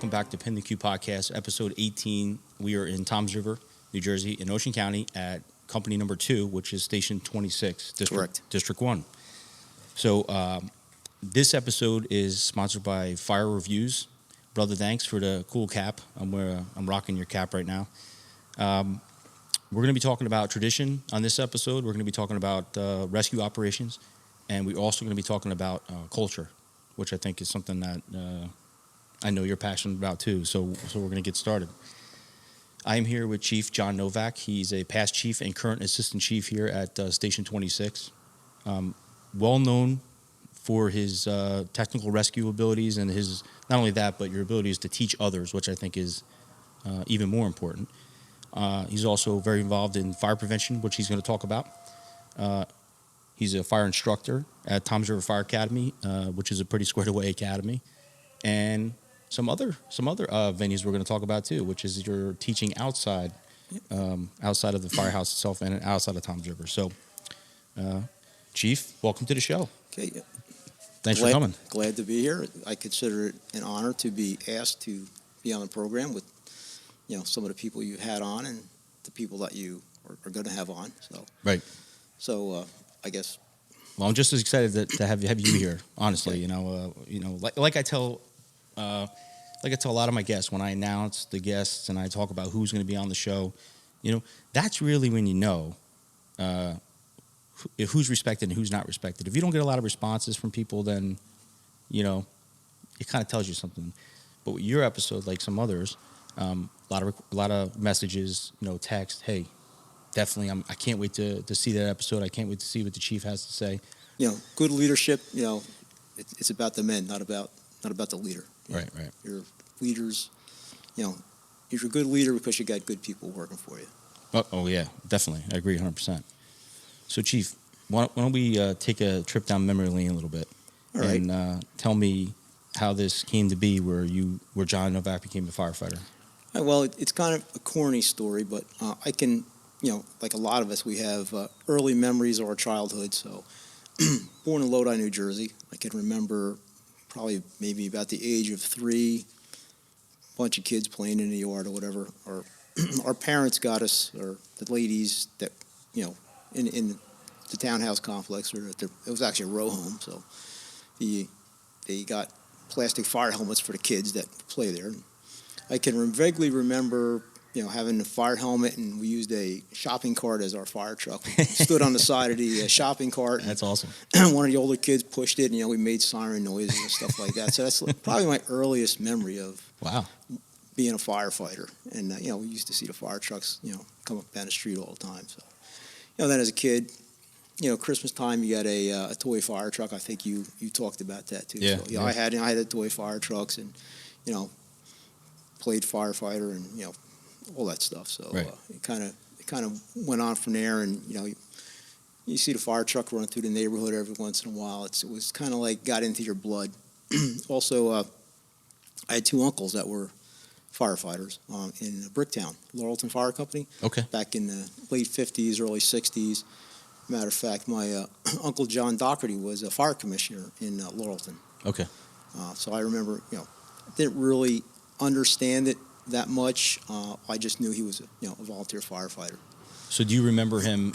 welcome back to PintheQ Podcast, episode 18. We are in Toms River, New Jersey, in Ocean County at company number 2, which is station 26, District 1. So this episode is sponsored by Fire Reviews. Brother, thanks for the cool cap. I'm rocking your cap right now. We're going to be talking about tradition on this episode. We're going to be talking about rescue operations, and we're also going to be talking about culture, which I think is something that I know you're passionate about too. So we're going to get started. I am here with Chief John Novak. He's a past chief and current assistant chief here at Station 26. Well known for his technical rescue abilities and his, not only that, but your abilities to teach others, which I think is even more important. He's also very involved in fire prevention, which he's going to talk about. He's a fire instructor at Toms River Fire Academy, which is a pretty squared away academy, and some other venues we're going to talk about too, which is your teaching outside of the firehouse itself and outside of Toms River. So, Chief, welcome to the show. Okay. Thanks for coming. Glad to be here. I consider it an honor to be asked to be on the program with, some of the people you had on and the people that you are going to have on. So, right. So, I guess. Well, I'm just as excited to have you here. Honestly, okay. Like I tell a lot of my guests when I announce the guests and I talk about who's going to be on the show. That's really when you know who's respected and who's not respected. If you don't get a lot of responses from people, then it kind of tells you something. But with your episode, like some others, a lot of messages, text, hey. Definitely, I can't wait to see that episode. I can't wait to see what the chief has to say. Good leadership. It's about the men, not about the leader. Right. Your leaders. You're a good leader because you got good people working for you. Oh yeah, definitely. I agree 100%. So, Chief, why don't we take a trip down memory lane a little bit, all right, and tell me how this came to be, where John Novak became a firefighter. Well, it's kind of a corny story, but I can. Like a lot of us, we have early memories of our childhood. So, born in Lodi, New Jersey, I can remember probably maybe about the age of 3, a bunch of kids playing in the yard or whatever. Or our parents got us, or the ladies that, in the townhouse complex, or it was actually a row home. So, they got plastic fire helmets for the kids that play there. I can vaguely remember having a fire helmet, and we used a shopping cart as our fire truck. We stood on the side of the shopping cart. That's awesome. One of the older kids pushed it, and we made siren noises and stuff like that. So that's probably my earliest memory of being a firefighter. And we used to see the fire trucks, come up down the street all the time. So, then as a kid, Christmas time, you got a toy fire truck. I think you talked about that too. Yeah. So, I had a toy fire trucks, and played firefighter, and all that stuff. So right. It kind of went on from there, and you see the fire truck running through the neighborhood every once in a while. It was kind of like got into your blood. Also, I had 2 uncles that were firefighters in Bricktown, Laurelton Fire Company. Okay. Back in the late 50s, early 60s. Matter of fact, my Uncle John Doherty was a fire commissioner in Laurelton. Okay. So I remember, didn't really understand it that much. I just knew he was a volunteer firefighter. So do you remember him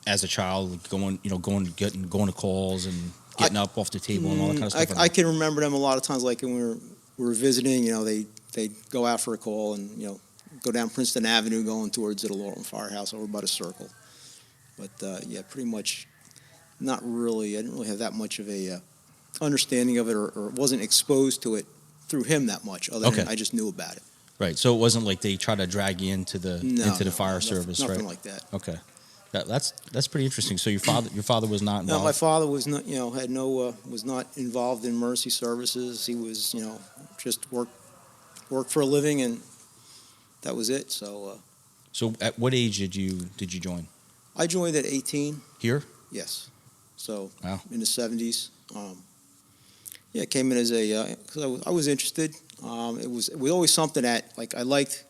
as a child going to calls and getting up off the table and all that kind of stuff? I can remember them a lot of times, like when we were visiting. They'd go out for a call and go down Princeton Avenue going towards the Laurelton Firehouse over by the Circle. But pretty much not really. I didn't really have that much of a understanding of it, or wasn't exposed to it through him that much. Other than I just knew about it. Right. So it wasn't like they tried to drag you into the fire service, nothing right? Nothing like that. Okay. That's pretty interesting. So your father was not involved? No, my father was not. Was not involved in mercy services. He was just work for a living, and that was it. So. So at what age did you join? I joined at 18. Here? Yes. So wow. In the 70s. I came in as because I was interested. It was always something that I liked.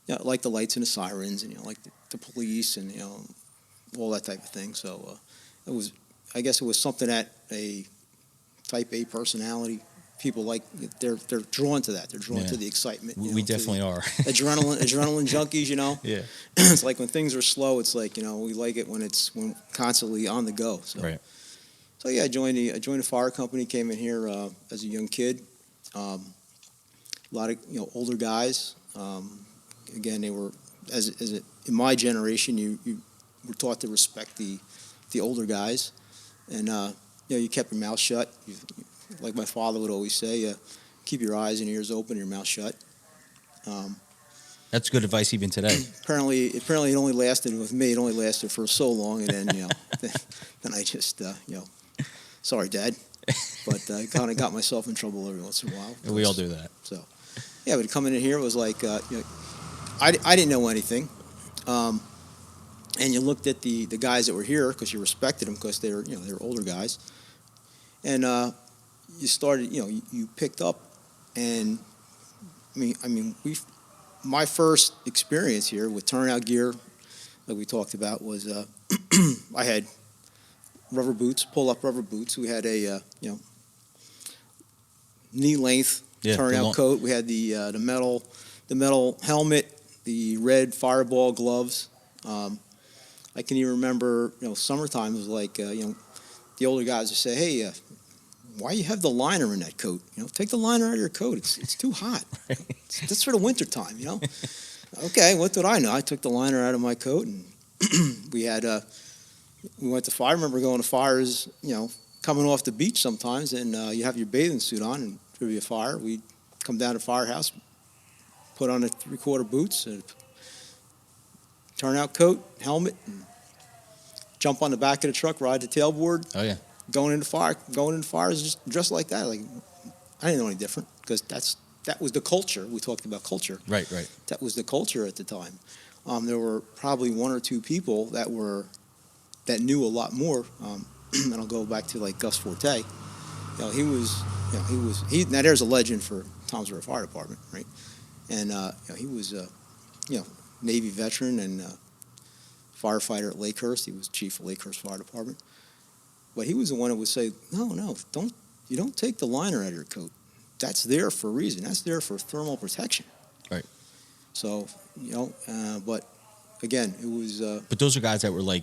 Like the lights and the sirens, and like the police, and all that type of thing. So I guess it was something that a type A personality people like they're drawn to that. They're drawn to the excitement. We definitely are. Adrenaline junkies, Yeah. It's like when things are slow, it's like, we like it when constantly on the go. So, Right. So yeah, I joined the fire company. Came in here as a young kid. A lot of older guys. Again, they were in my generation. You were taught to respect the older guys, and you kept your mouth shut. Like my father would always say, keep your eyes and ears open, and your mouth shut. That's good advice even today. Apparently, it only lasted with me. It only lasted for so long, and then then I just sorry, Dad, but I kind of got myself in trouble every once in a while. We all do that. So, yeah, but coming in here was like, I didn't know anything, and you looked at the guys that were here because you respected them because they were older guys, and you started you picked up, and my first experience here with turnout gear, like we talked about, was I had rubber boots, pull-up rubber boots. We had a knee-length turnout coat. We had the metal helmet, the red Fireball gloves. I can even remember, summertime was like, the older guys would say, "Hey, why you have the liner in that coat? Take the liner out of your coat. It's too hot. That's for the winter time, Okay, what did I know? I took the liner out of my coat, and we went to fire. I remember going to fires, coming off the beach sometimes, and you have your bathing suit on, and there'd be a fire. We'd come down to the firehouse, put on the 3/4 boots, and turnout coat, helmet, and jump on the back of the truck, ride the tailboard. Oh yeah. Going into fires just dressed like that. Like, I didn't know any different because that was the culture. We talked about culture. Right. That was the culture at the time. There were probably one or two people that knew a lot more. And I'll go back to like Gus Forte. Now there's a legend for Toms River Fire Department, right? And he was Navy veteran and firefighter at Lakehurst. He was chief of Lakehurst Fire Department. But he was the one that would say, no, you don't take the liner out of your coat. That's there for a reason. That's there for thermal protection. Right. So, but again, it was... but those are guys that were like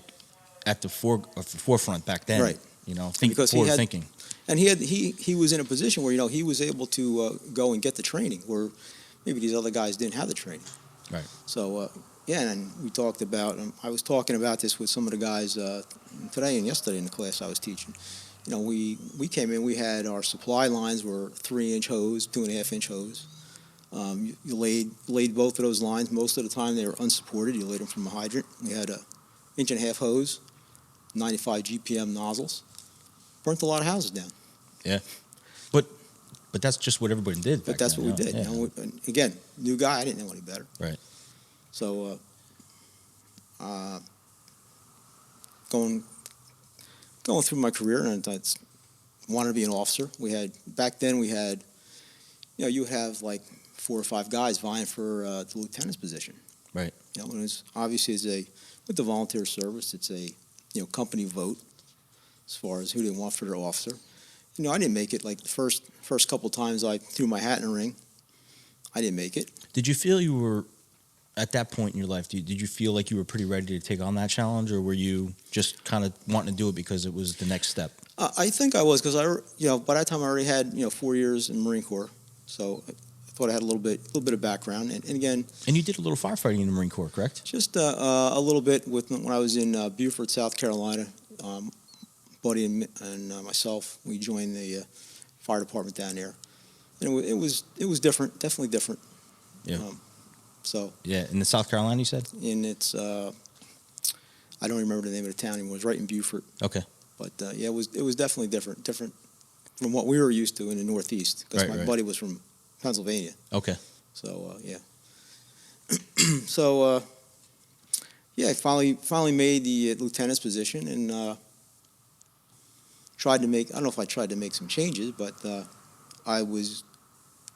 at the forefront back then. Right. Thinking. And he was in a position where, he was able to go and get the training where maybe these other guys didn't have the training. Right. So, and we talked about, I was talking about this with some of the guys today and yesterday in the class I was teaching. We came in, we had our supply lines were 3-inch hose, 2.5-inch hose. You laid both of those lines. Most of the time they were unsupported. You laid them from a hydrant. We had a 1.5-inch hose, 95 GPM nozzles. Burnt a lot of houses down. Yeah. But that's just what everybody did. But that's what we did. Yeah. Again, new guy, I didn't know any better. Right. So, going through my career, and I wanted to be an officer. Back then we had, you have like 4 or 5 guys vying for the lieutenant's position. Right. And it was obviously with the volunteer service, it's a company vote as far as who they want for their officer. I didn't make it. Like the first couple times I threw my hat in the ring, I didn't make it. Did you feel you were, at that point in your life, did you feel like you were pretty ready to take on that challenge, or were you just kind of wanting to do it because it was the next step? I think I was, because by that time I already had 4 years in the Marine Corps, so I thought I had a little bit of background, and again. And you did a little firefighting in the Marine Corps, correct? Just a little bit when I was in Beaufort, South Carolina. Buddy and myself, we joined the fire department down there, and it was different, definitely different. Yeah. So yeah, in the South Carolina, you said? And it's I don't remember the name of the town anymore. It was right in Beaufort. Okay. But it was definitely different from what we were used to in the Northeast, because my buddy was from Pennsylvania. Okay. So yeah. So I finally made the lieutenant's position, and I don't know if I tried to make some changes, but I was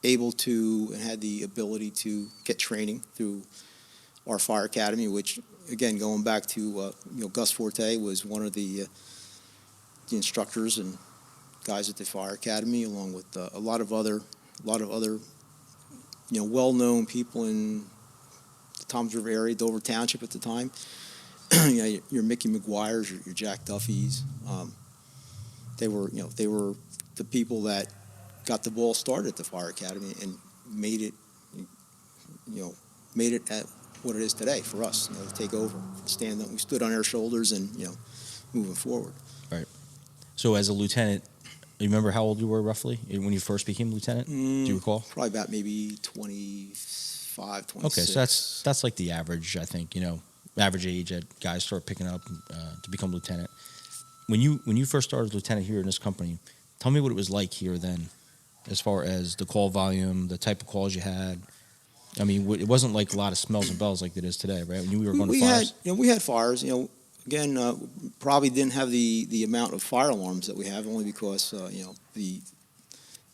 able to and had the ability to get training through our fire academy, which, again, going back to Gus Forte was one of the instructors, and guys at the fire academy, along with a lot of other, well-known people in the Toms River area, Dover Township at the time. Your Mickey McGuire's, your Jack Duffy's. They were the people that got the ball started at the fire academy and made it at what it is today for us. To take over, stand up. We stood on our shoulders and moving forward. Right. So as a lieutenant, you remember how old you were roughly when you first became lieutenant? Do you recall? Probably about maybe 25, 26. Okay, so that's like the average, I think, average age that guys start picking up to become lieutenant. When you first started lieutenant here in this company, tell me what it was like here then, as far as the call volume, the type of calls you had. I mean, it wasn't like a lot of smells and bells like it is today, right? When you were going to fires? We had fires. Again, probably didn't have the amount of fire alarms that we have, only because the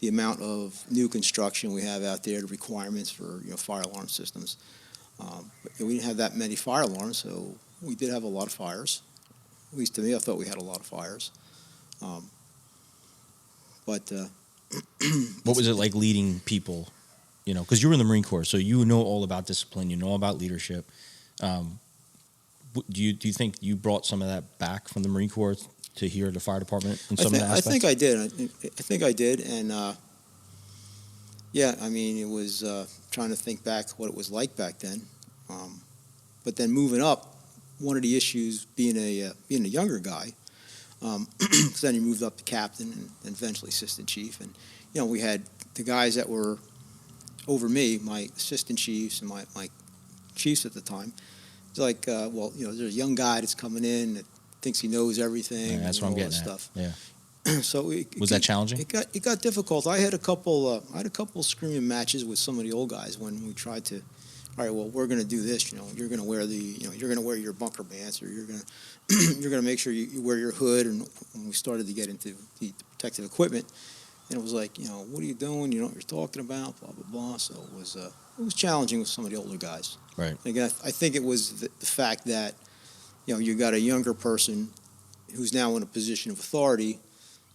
amount of new construction we have out there, the requirements for fire alarm systems. But we didn't have that many fire alarms, so we did have a lot of fires. At least to me, I thought we had a lot of fires. But what was it like leading people? Because you were in the Marine Corps, so you know all about discipline, you know all about leadership. Do you think you brought some of that back from the Marine Corps to here at the fire department in some of the aspects? I think I did. I think I did, and yeah, I mean, it was trying to think back what it was like back then. But then moving up, one of the issues being a younger guy, because then you moved up to captain and eventually assistant chief, and we had the guys that were over me, my assistant chiefs and my chiefs at the time. It's like, there's a young guy that's coming in that thinks he knows everything. Yeah, that's what I'm getting at. Stuff. Yeah. So was that challenging? It got difficult. I had a couple screaming matches with some of the old guys when we tried to. All right, well, we're going to do this. You're going to wear you're going to wear your bunker pants, or you're going to make sure you wear your hood. And when we started to get into the protective equipment, and it was like, what are you doing? You know what you're talking about? Blah blah blah. So it was challenging with some of the older guys. Right. And again, I think it was the fact that you got a younger person who's now in a position of authority,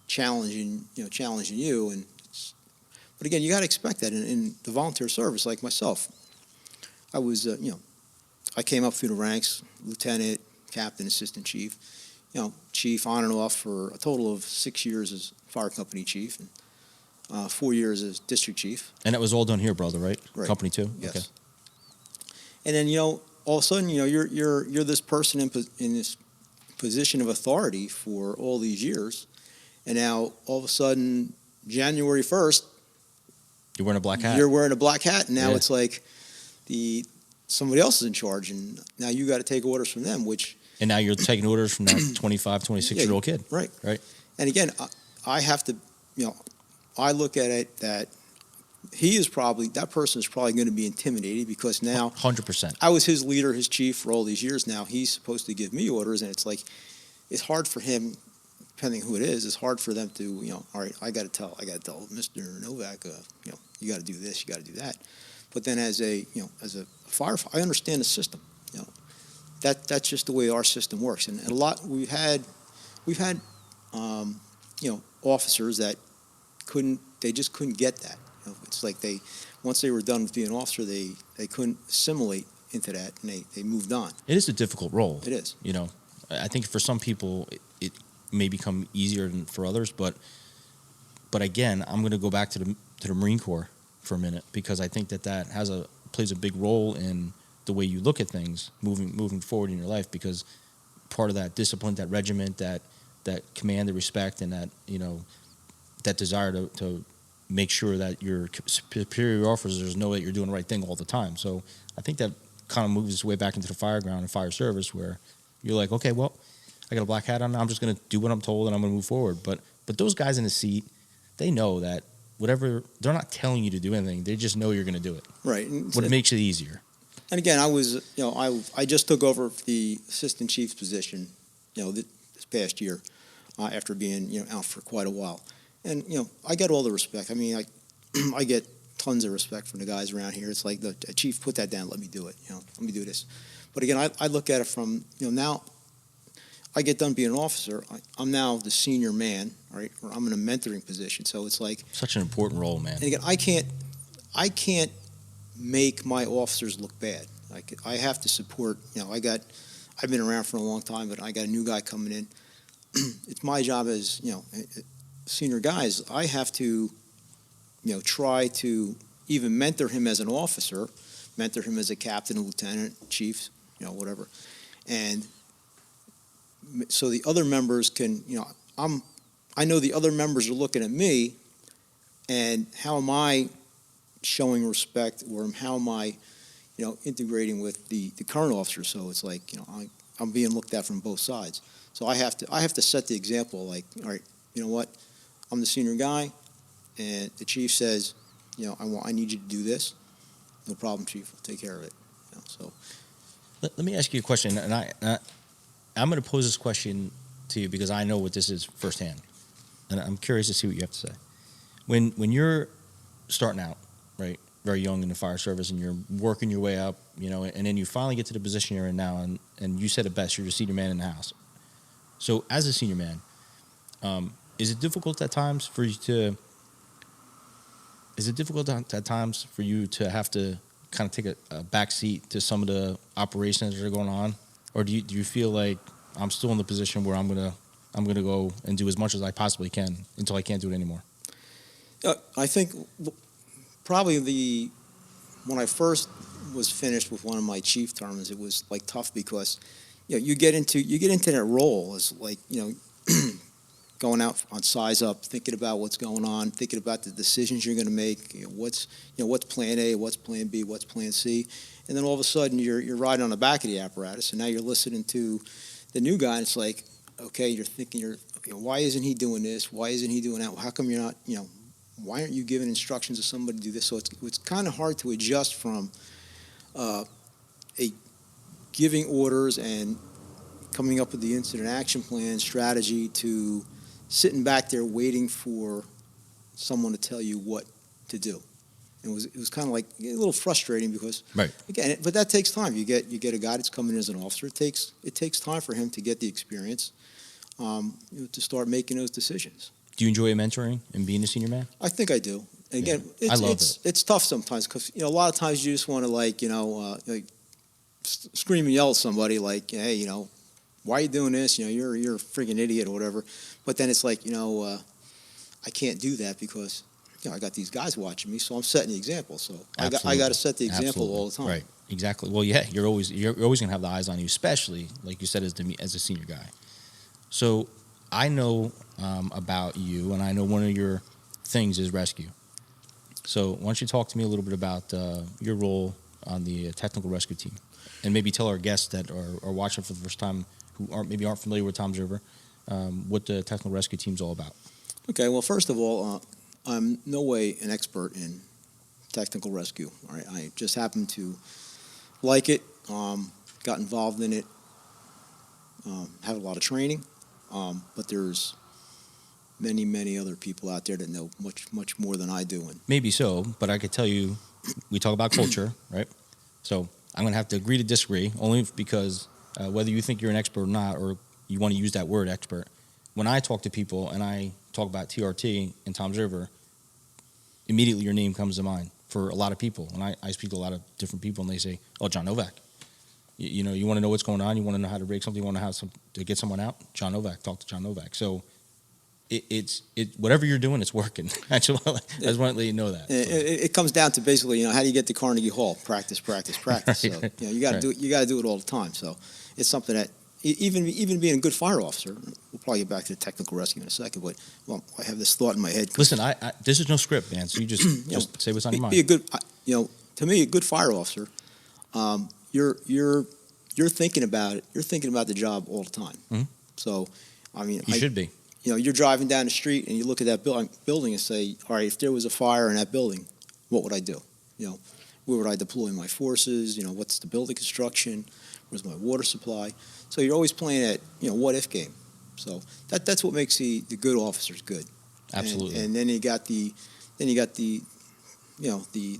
challenging you, but again, you got to expect that in the volunteer service. Like myself, I was I came up through the ranks, lieutenant, captain, assistant chief, chief on and off for a total of 6 years as fire company chief, and 4 years as district chief. And that was all done here, brother, right? Right. Company 2? Yes. Okay. And then all of a sudden you're this person in this position of authority for all these years, and now all of a sudden January 1st, you're wearing a black hat. You're wearing a black hat, and now Yeah. it's like somebody else is in charge, and now you got to take orders from them, And now you're taking orders from that 25, 26-year-old kid. Right. Right. And again, I have to, I look at it that that person is probably going to be intimidated, because now 100%. I was his leader, his chief for all these years. Now he's supposed to give me orders, and it's like, it's hard for him, depending who it is, it's hard for them to, all right, I got to tell Mr. Novak, you got to do this, you got to do that. But then as a firefighter, I understand the system. That's just the way our system works. And a lot we've had officers that just couldn't get that. It's like once they were done with being an officer, they couldn't assimilate into that, and they moved on. It is a difficult role. It is. I think for some people it may become easier than for others, but again, I'm going to go back to the Marine Corps for a minute, because I think that plays a big role in the way you look at things moving forward in your life, because part of that discipline, that regiment, that command, the respect, and that desire to make sure that your superior officers know that you're doing the right thing all the time. So I think that kind of moves its way back into the fire ground and fire service, where you're like, okay, well, I got a black hat on, I'm just going to do what I'm told and I'm going to move forward. But those guys in the seat, they know that whatever, they're not telling you to do anything, they just know you're going to do it. Right. But it makes it easier. And again, I just took over the assistant chief's position, this past year, after being out for quite a while, and I get all the respect. I mean, I get tons of respect from the guys around here. It's like the chief, put that down, let me do it. Let me do this. But again, I look at it from now. I get done being an officer, I'm now the senior man, right? Or I'm in a mentoring position. So it's like Such an important role, man. and again, I can't make my officers look bad. Like I have to support. I've been around for a long time, but I got a new guy coming in. It's my job as senior guys. I have to try to even mentor him as an officer, mentor him as a captain, a lieutenant, chief, whatever, and so the other members can I know the other members are looking at me, and how am I showing respect, or how am I integrating with the current officer? So it's like I'm being looked at from both sides. So I have to set the example. Like, all right, you know what? I'm the senior guy, and the chief says, I need you to do this. No problem, chief. We'll take care of it. So Let me ask you a question, and I'm going to pose this question to you because I know what this is firsthand, and I'm curious to see what you have to say. When you're starting out, right, very young in the fire service, and you're working your way up, and then you finally get to the position you're in now, and you said it best, you're the senior man in the house. So as a senior man, is it difficult at times for you to have to kind of take a back seat to some of the operations that are going on, or do you feel like I'm still in the position where I'm gonna go and do as much as I possibly can until I can't do it anymore? I think probably when I first was finished with one of my chief terms, it was like tough because you get into that role as like going out on size up, thinking about what's going on, thinking about the decisions you're going to make. What's plan A, what's plan B, what's plan C, and then all of a sudden you're riding on the back of the apparatus, and now you're listening to the new guy, and it's like, okay, you're thinking, why isn't he doing this? Why isn't he doing that? How come you're not? Why aren't you giving instructions to somebody to do this? So it's kind of hard to adjust from a giving orders and coming up with the incident action plan strategy to sitting back there waiting for someone to tell you what to do. It was kind of like a little frustrating because, right. Again, but that takes time. You get a guy that's coming in as an officer. It takes time for him to get the experience, to start making those decisions. Do you enjoy mentoring and being a senior man? I think I do. Again, I love it. It's tough sometimes because a lot of times you just want to scream and yell at somebody like, hey, why are you doing this? You're a freaking idiot or whatever. But then it's like, I can't do that because I got these guys watching me, so I'm setting the example. So I got to set the example all the time. Right. Exactly. Well, yeah, you're always gonna have the eyes on you, especially like you said as a senior guy. So I know about you, and I know one of your things is rescue. So why don't you talk to me a little bit about your role on the technical rescue team, and maybe tell our guests that are watching for the first time who aren't familiar with Toms River, what the technical rescue team is all about. Okay. Well, first of all, I'm no way an expert in technical rescue. All right. I just happen to like it, got involved in it, have a lot of training, but there's many other people out there that know much more than I do. And maybe so, but I could tell you, we talk about culture, right? So I'm going to have to agree to disagree, only because whether you think you're an expert or not, or you want to use that word expert, when I talk to people and I talk about TRT and Toms River, immediately your name comes to mind for a lot of people. And I speak to a lot of different people, and they say, oh, John Novak. You want to know what's going on, you want to know how to break something, you want to have to get someone out, John Novak, talk to John Novak. So it's whatever you're doing, it's working. I just want to let you know that. It comes down to basically, how do you get to Carnegie Hall? Practice. Right. So you got to do it. You got to do it all the time. So it's something that even being a good fire officer, we'll probably get back to the technical rescue in a second. But I have this thought in my head. Listen, this is no script, man. So you just say what's on your mind. Be a good, to me, a good fire officer. You're thinking about it. You're thinking about the job all the time. Mm-hmm. So, you should be. You're driving down the street and you look at that building and say, all right, if there was a fire in that building, what would I do? Where would I deploy my forces? What's the building construction? Where's my water supply? So you're always playing that, what if game. So that's what makes the good officers good. Absolutely. And then you got the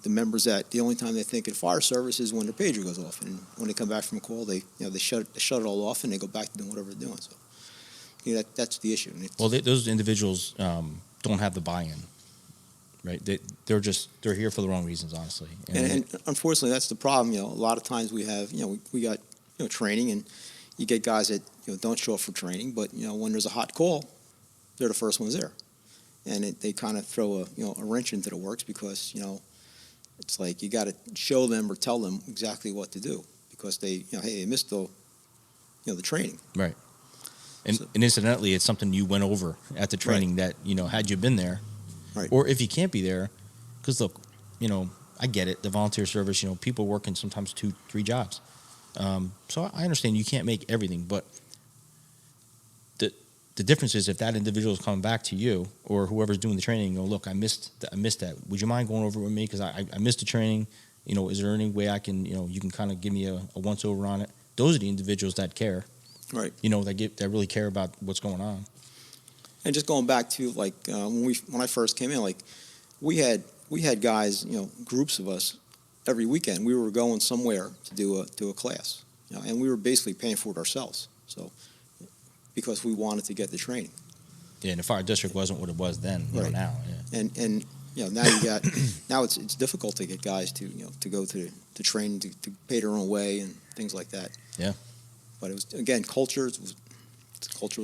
members that the only time they think of fire service is when their pager goes off, and when they come back from a call, they shut it all off and they go back to doing whatever they're doing. So. that's the issue. Well, those individuals don't have the buy-in, right? They're here for the wrong reasons, honestly. And unfortunately, that's the problem. A lot of times we have, we got, training, and you get guys that don't show up for training, but when there's a hot call, they're the first ones there, and they kind of throw a wrench into the works because it's like you got to show them or tell them exactly what to do because hey, they missed the training. Right. And incidentally, it's something you went over at the training that, had you been there, right, or if you can't be there, because look, I get it, the volunteer service, people working sometimes 2-3 jobs. So I understand you can't make everything, but the difference is if that individual is coming back to you or whoever's doing the training, look, I missed that. Would you mind going over it with me? Because I missed the training. Is there any way I can, you can kind of give me a once over on it? Those are the individuals that care. Right. That really care about what's going on. And just going back to when I first came in, we had guys, groups of us every weekend. We were going somewhere to do a class, and we were basically paying for it ourselves. So because we wanted to get the training. Yeah, and if our district wasn't what it was then, right, now. Yeah. And now you got now it's difficult to get guys to to go to train to pay their own way and things like that. Yeah. But it was, again, culture was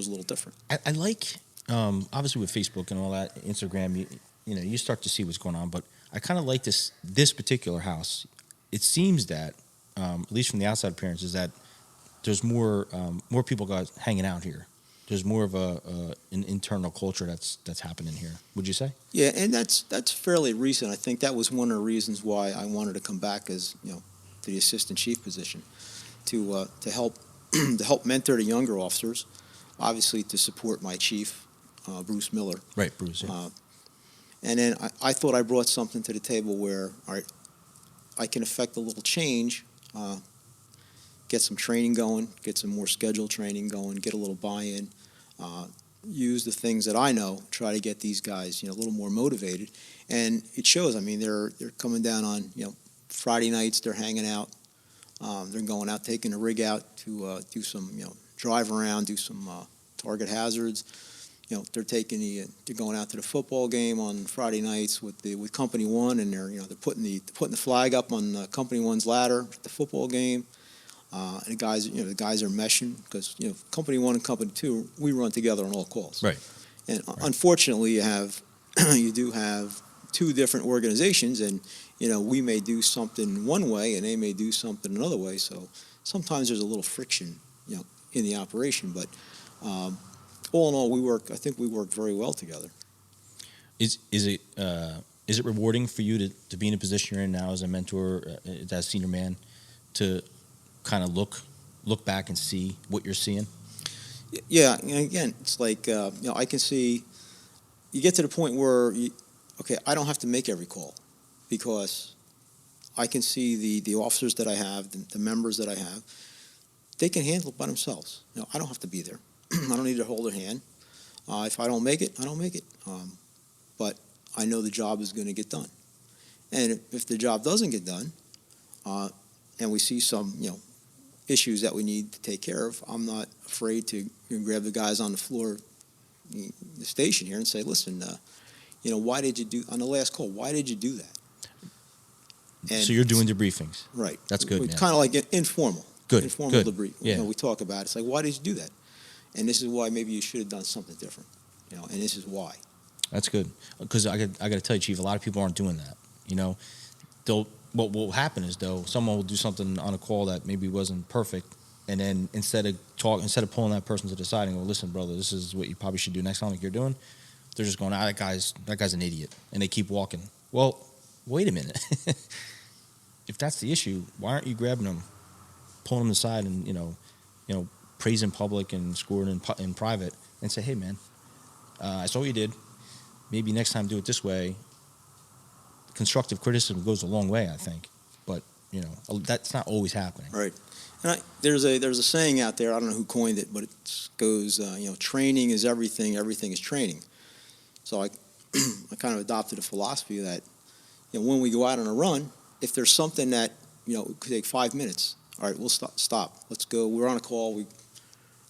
a little different. I like, obviously with Facebook and all that, Instagram, you start to see what's going on. But I kind of like this particular house. It seems that, at least from the outside appearance, is that there's more people guys hanging out here. There's more of an internal culture that's happening here. Would you say? Yeah, and that's fairly recent. I think that was one of the reasons why I wanted to come back as to the assistant chief position, to help. To help mentor the younger officers, obviously to support my chief, Bruce Miller. Right, Bruce. Yeah. And then I thought I brought something to the table where I can affect a little change, get some training going, get some more scheduled training going, get a little buy-in, use the things that I know, try to get these guys a little more motivated. And it shows. I mean, they're coming down on Friday nights. They're hanging out. They're going out, taking the rig out to do some, drive around, do some target hazards. They're going out to the football game on Friday nights with Company One, and they're putting the flag up on Company One's ladder at the football game. And the guys are meshing because Company One and Company Two, we run together on all calls. Right. And unfortunately, you do have two different organizations, and we may do something one way and they may do something another way. So sometimes there's a little friction, in the operation. But all in all, I think we work very well together. Is it rewarding for you to be in a position you're in now as a mentor, as senior man, to kind of look back and see what you're seeing? Yeah, and again, it's like I can see. You get to the point where I don't have to make every call, because I can see the officers that I have, the members that I have, they can handle it by themselves. I don't have to be there. I don't need to hold their hand. If I don't make it, I don't make it. But I know the job is going to get done. And if the job doesn't get done, and we see some issues that we need to take care of, I'm not afraid to grab the guys on the floor, the station here, and say, listen, why did you do, on the last call, why did you do that? And so you're doing debriefings. Right. That's good. It's kind of like informal. Good. Informal good. debrief. Yeah. We talk about it. It's like, why did you do that? And this is why maybe you should have done something different. And this is why. That's good. Because I got to tell you, Chief, a lot of people aren't doing that. What will happen is, though, someone will do something on a call that maybe wasn't perfect, and then instead of pulling that person to the side and go, listen, brother, this is what you probably should do next time, like you're doing, they're just going, that guy's an idiot, and they keep walking. Well, wait a minute. If that's the issue, why aren't you grabbing them, pulling them aside, and praise in public and scoring in private, and say, hey, man, I saw what you did. Maybe next time do it this way. Constructive criticism goes a long way, I think, but that's not always happening. Right. And there's a saying out there. I don't know who coined it, but it goes, training is everything. Everything is training. So I kind of adopted a philosophy that, when we go out on a run, if there's something that it could take 5 minutes, all right, we'll stop. Let's go. We're on a call. All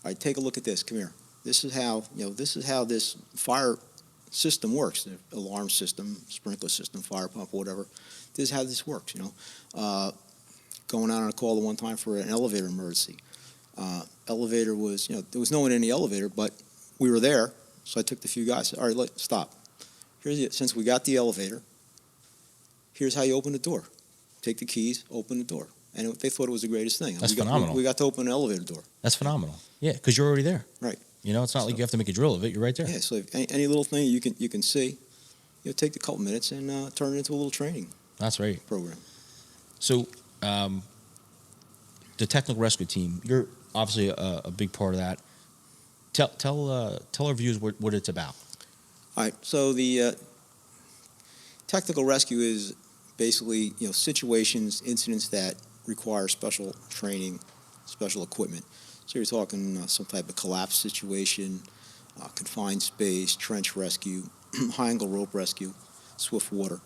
right, take a look at this. Come here. this is how this fire system works. The alarm system, sprinkler system, fire pump, whatever. This is how this works. Going out on a call the one time for an elevator emergency. Elevator was, there was no one in the elevator, but we were there. So I took the few guys. All right, stop. Since we got the elevator, here's how you open the door. Take the keys, open the door. And they thought it was the greatest thing. That's phenomenal. We got to open an elevator door. That's phenomenal. Yeah, because you're already there. Right. It's not like you have to make a drill of it. You're right there. Yeah, so if any little thing you can see, take a couple minutes and turn it into a little training. That's right. Program. So the technical rescue team, you're obviously a big part of that. Tell our viewers what it's about. All right. So the technical rescue is basically situations, incidents that require special training, special equipment. So you're talking some type of collapse situation, confined space, trench rescue, high angle rope rescue, swift water.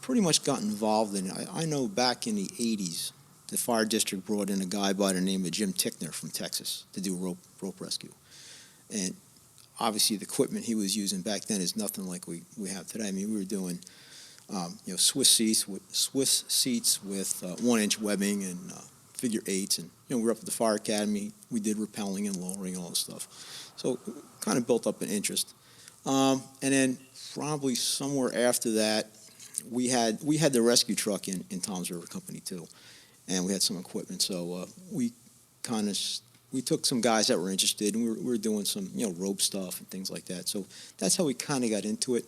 Pretty much got involved in it. I know back in the 80s, the fire district brought in a guy by the name of Jim Tickner from Texas to do rope rescue. And obviously the equipment he was using back then is nothing like we have today. I mean, we were doing Swiss seats with 1-inch webbing and figure eights, and we were up at the fire academy. We did rappelling and lowering and all this stuff. So kind of built up an interest. And then probably somewhere after that, we had the rescue truck in Toms River Company too, and we had some equipment. So we took some guys that were interested, and we were doing some rope stuff and things like that. So that's how we kind of got into it.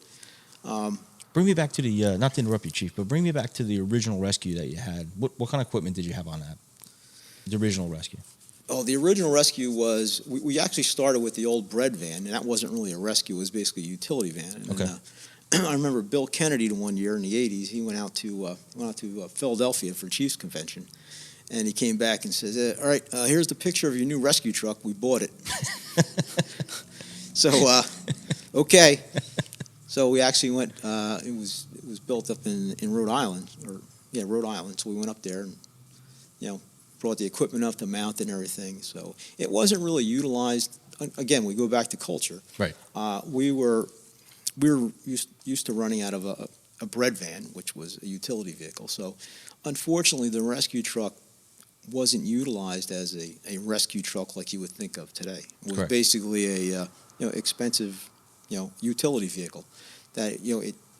Bring me back to the not to interrupt you, Chief, but bring me back to the original rescue that you had. What kind of equipment did you have on that? The original rescue. Oh, the original rescue was we actually started with the old bread van, and that wasn't really a rescue. It was basically a utility van. And okay. I remember Bill Kennedy one year in the 80s. He went out to Philadelphia for Chiefs Convention, and he came back and says, "All right, here's the picture of your new rescue truck. We bought it." So, okay. So we actually went. It was built up in Rhode Island, Rhode Island. So we went up there and brought the equipment up to mount and everything. So it wasn't really utilized. Again, we go back to culture. Right. We were used to running out of a bread van, which was a utility vehicle. So unfortunately, the rescue truck wasn't utilized as a rescue truck like you would think of today. It was Correct. Basically a expensive utility vehicle that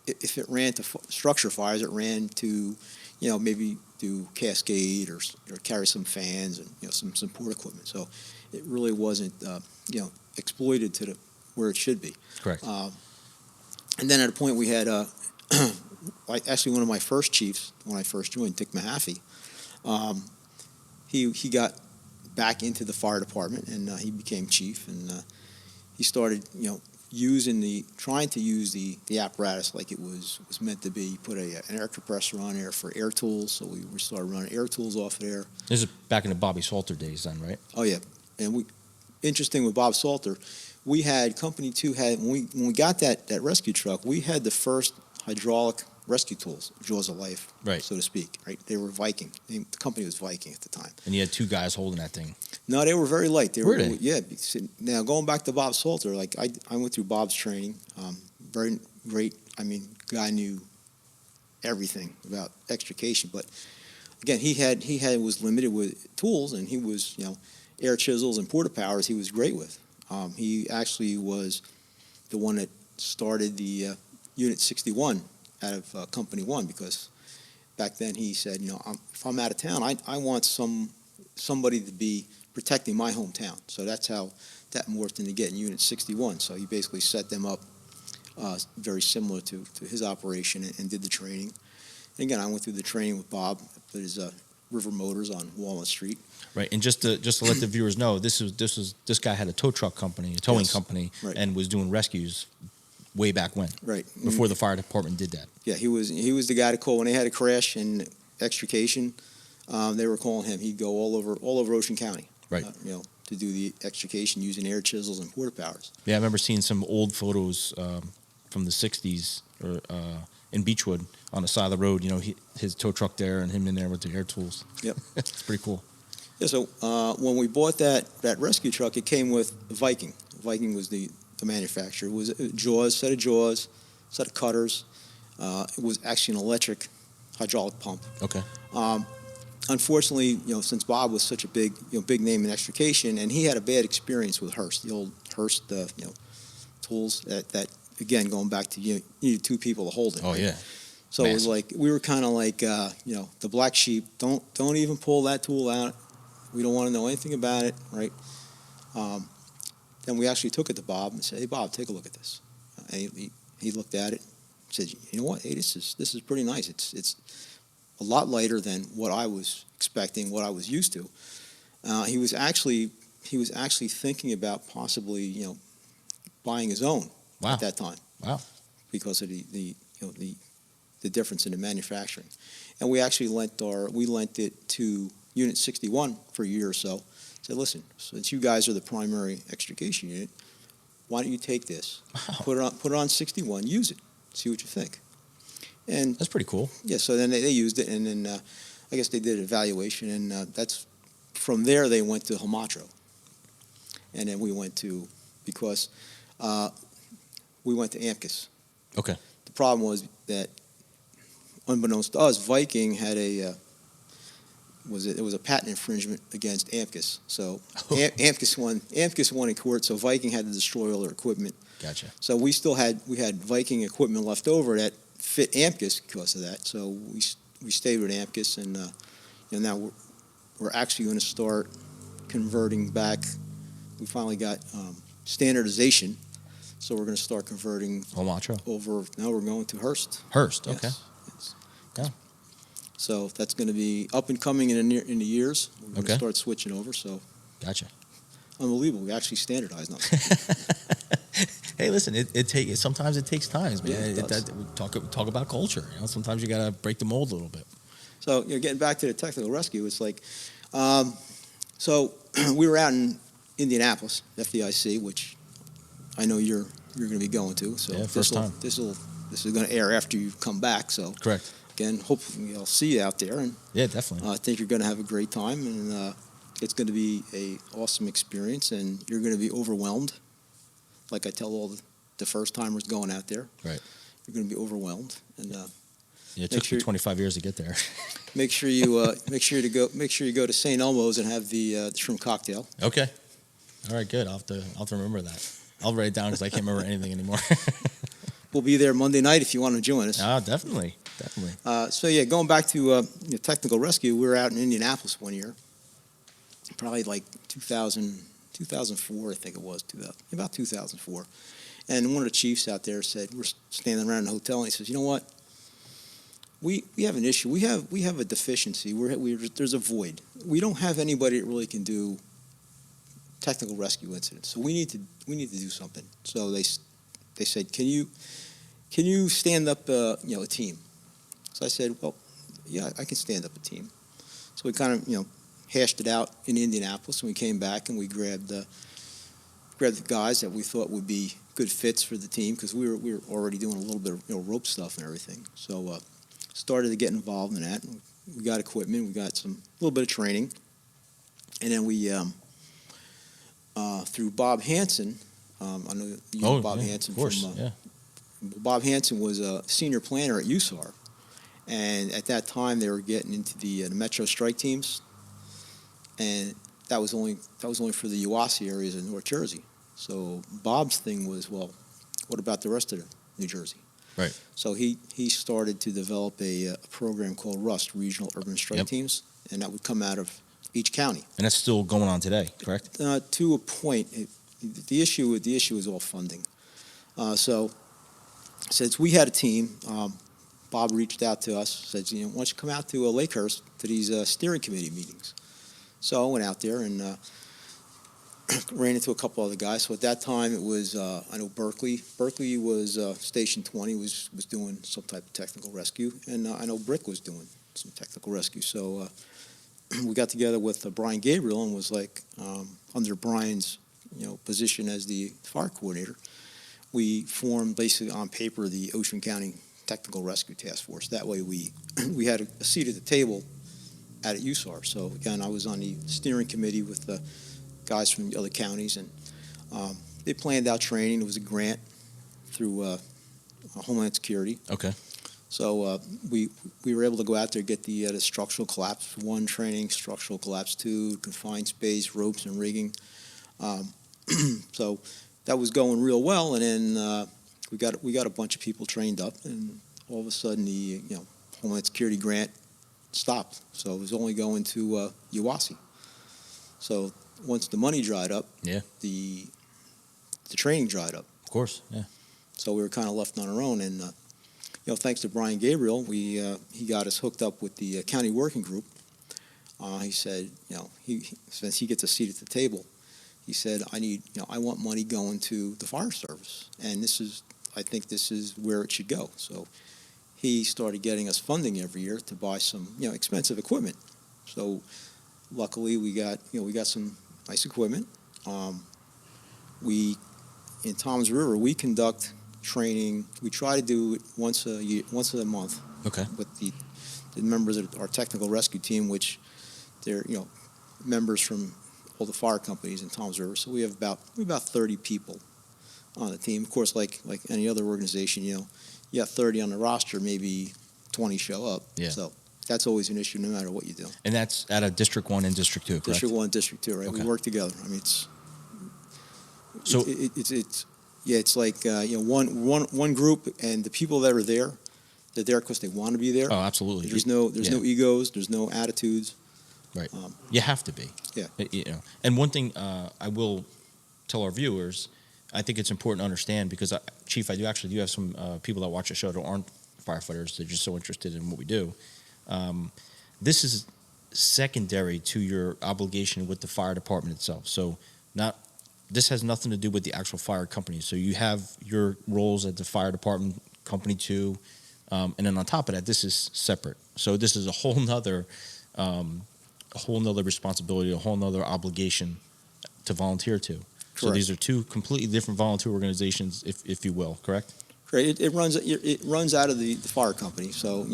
if it ran to structure fires, it ran to maybe do cascade or carry some fans and some support equipment. So it really wasn't exploited to where it should be. Correct. And then at a point we had actually one of my first chiefs when I first joined, Dick Mahaffey. He got back into the fire department and he became chief, and he started trying to use the apparatus like it was meant to be. He put an air compressor on there for air tools, so we started running air tools off of there. This is back in the Bobby Salter days then, right? Oh yeah, and interesting with Bob Salter, we had Company 2 when we got that rescue truck, we had the first hydraulic rescue tools, jaws of life, right, so to speak. Right, they were Viking. The company was Viking at the time. And you had two guys holding that thing. No, they were very light. Were they? Yeah. Now going back to Bob Salter, like I went through Bob's training. Very great. I mean, guy knew everything about extrication, but again, he was limited with tools, and he was air chisels and porta powers. He was great with. He actually was the one that started the Unit 61 out of Company 1, because back then he said, if I'm out of town, I want somebody to be protecting my hometown. So that's how that morphed into getting Unit 61. So he basically set them up very similar to his operation and did the training. And again, I went through the training with Bob at his River Motors on Walnut Street. Right, and just to let the viewers know, this guy had a tow truck company, a towing company, right, and was doing rescues way back when, right, before the fire department did that. Yeah, he was the guy to call when they had a crash and extrication. They were calling him. He'd go all over Ocean County, right, to do the extrication using air chisels and porta powers. Yeah, I remember seeing some old photos from the '60s or in Beechwood on the side of the road. His tow truck there and him in there with the air tools. Yep, it's pretty cool. Yeah, so when we bought that rescue truck, it came with Viking. Viking was the manufacturer. It was a set of cutters. It was actually an electric hydraulic pump. Okay. Unfortunately, since Bob was such a big name in extrication, and he had a bad experience with Hearst, the old Hearst, tools that again, going back to you needed two people to hold it. Oh, right? yeah. So Massive. It was like we were kind of like the black sheep. Don't even pull that tool out. We don't want to know anything about it, right? Then we actually took it to Bob and said, "Hey, Bob, take a look at this." And he looked at it, said, "You know what? Hey, this is pretty nice. It's a lot lighter than what I was expecting, what I was used to." He was actually thinking about possibly buying his own at that time. Wow. Because of the difference in the manufacturing, and we actually lent it to Unit 61 for a year or so. Said, "Listen, since you guys are the primary extrication unit, why don't you take this, put it on 61, use it, see what you think." And that's pretty cool. Yeah. So then they used it, and then I guess they did an evaluation, and that's from there they went to Hamatro, and then we went to Amcus. Okay. The problem was that, unbeknownst to us, Viking had it was a patent infringement against Amcus. So Amcus won in court, so Viking had to destroy all their equipment. Gotcha. So we had Viking equipment left over that fit Amcus because of that. So we stayed with Amcus, and now we're actually going to start converting back. We finally got standardization. So we're going to start converting over. Now we're going to Hearst. Hearst, yes. Okay. Yeah. So that's going to be up and coming in the years. We're going to start switching over. So. Gotcha. Unbelievable. We actually standardized now. Hey, listen, sometimes it takes time, man. Yeah, we talk about culture. Sometimes you got to break the mold a little bit. So getting back to the technical rescue, it's like, so we were out in Indianapolis, FDIC, which I know you're going to be going to. So yeah, first time. This is going to air after you come back. So correct. Again, hopefully I'll see you out there, and yeah, definitely. I think you're going to have a great time, and it's going to be a awesome experience, and you're going to be overwhelmed. Like I tell all the first timers going out there, right? You're going to be overwhelmed, and it took me 25 years to get there. Make sure you go to St. Elmo's and have the shrimp cocktail. Okay. All right, good. I'll have to remember that. I'll write it down because I can't remember anything anymore. We'll be there Monday night if you want to join us. Definitely. So yeah, going back to technical rescue, we were out in Indianapolis one year, probably like 2004, I think it was, about 2004. And one of the chiefs out there said, we're standing around the hotel, and he says, "You know what? We have an issue. We have a deficiency. There's a void. We don't have anybody that really can do technical rescue incidents. So we need to do something." So they said, "Can you stand up a team?" So I said, "Well, yeah, I can stand up a team." So we kind of hashed it out in Indianapolis, and we came back and we grabbed the guys that we thought would be good fits for the team, because we were already doing a little bit of rope stuff and everything. So started to get involved in that. We got equipment, we got a little bit of training, and then we through Bob Hansen. I know you know Bob Hansen. Of course, Bob Hansen was a senior planner at USAR, and at that time they were getting into the Metro strike teams, and that was only for the Uwasi areas in North Jersey. So Bob's thing was, well, what about the rest of New Jersey? Right. So he started to develop a program called RUST, Regional Urban Strike Teams, and that would come out of each county. And that's still going on today, correct? To a point. The issue is all funding. So since we had a team, Bob reached out to us, said, "Why don't you come out to Lakehurst to these steering committee meetings?" So I went out there and ran into a couple other guys. So at that time it was I know Berkeley. Berkeley was Station 20 was doing some type of technical rescue, and I know Brick was doing some technical rescue. So we got together with Brian Gabriel and was like under Brian's position as the fire coordinator, we formed basically on paper the Ocean County Technical Rescue Task Force. That way we had a seat at the table out at USAR. So again, I was on the steering committee with the guys from the other counties, and they planned out training. It was a grant through Homeland Security. Okay. So we were able to go out there, get the structural collapse 1 training, structural collapse 2, confined space, ropes and rigging. So that was going real well, and then we got a bunch of people trained up, and all of a sudden the Homeland Security grant stopped. So it was only going to UASI. So once the money dried up, the training dried up. Of course, yeah. So we were kind of left on our own, and thanks to Brian Gabriel, he got us hooked up with the county working group. He said, since he gets a seat at the table, he said, I want money going to the fire service, and I think this is where it should go. So he started getting us funding every year to buy some, expensive equipment. So luckily we got some nice equipment. In Toms River, we conduct training. We try to do it once a month. Okay. With the members of our technical rescue team, which they're members from all the fire companies in Toms River. So we have about 30 people on the team. Of course, like any other organization, you got 30 on the roster, maybe 20 show up. Yeah. So that's always an issue, no matter what you do. And that's out of District 1 and District 2, correct? District 1 and District 2, right? Okay. We work together. I mean, it's like one group, and the people that are there, they're there because they want to be there. Oh, absolutely. There's no egos. There's no attitudes. Right. You have to be. Yeah. And one thing I will tell our viewers, I think it's important to understand, because Chief, I do have some people that watch the show that aren't firefighters. They're just so interested in what we do. This is secondary to your obligation with the fire department itself. So this has nothing to do with the actual fire company. So you have your roles at the fire department, company 2, and then on top of that, this is separate. So this is a whole nother responsibility, a whole nother obligation to volunteer to. Correct. So these are 2 completely different volunteer organizations, if you will, correct? Correct. It runs out of the fire company. So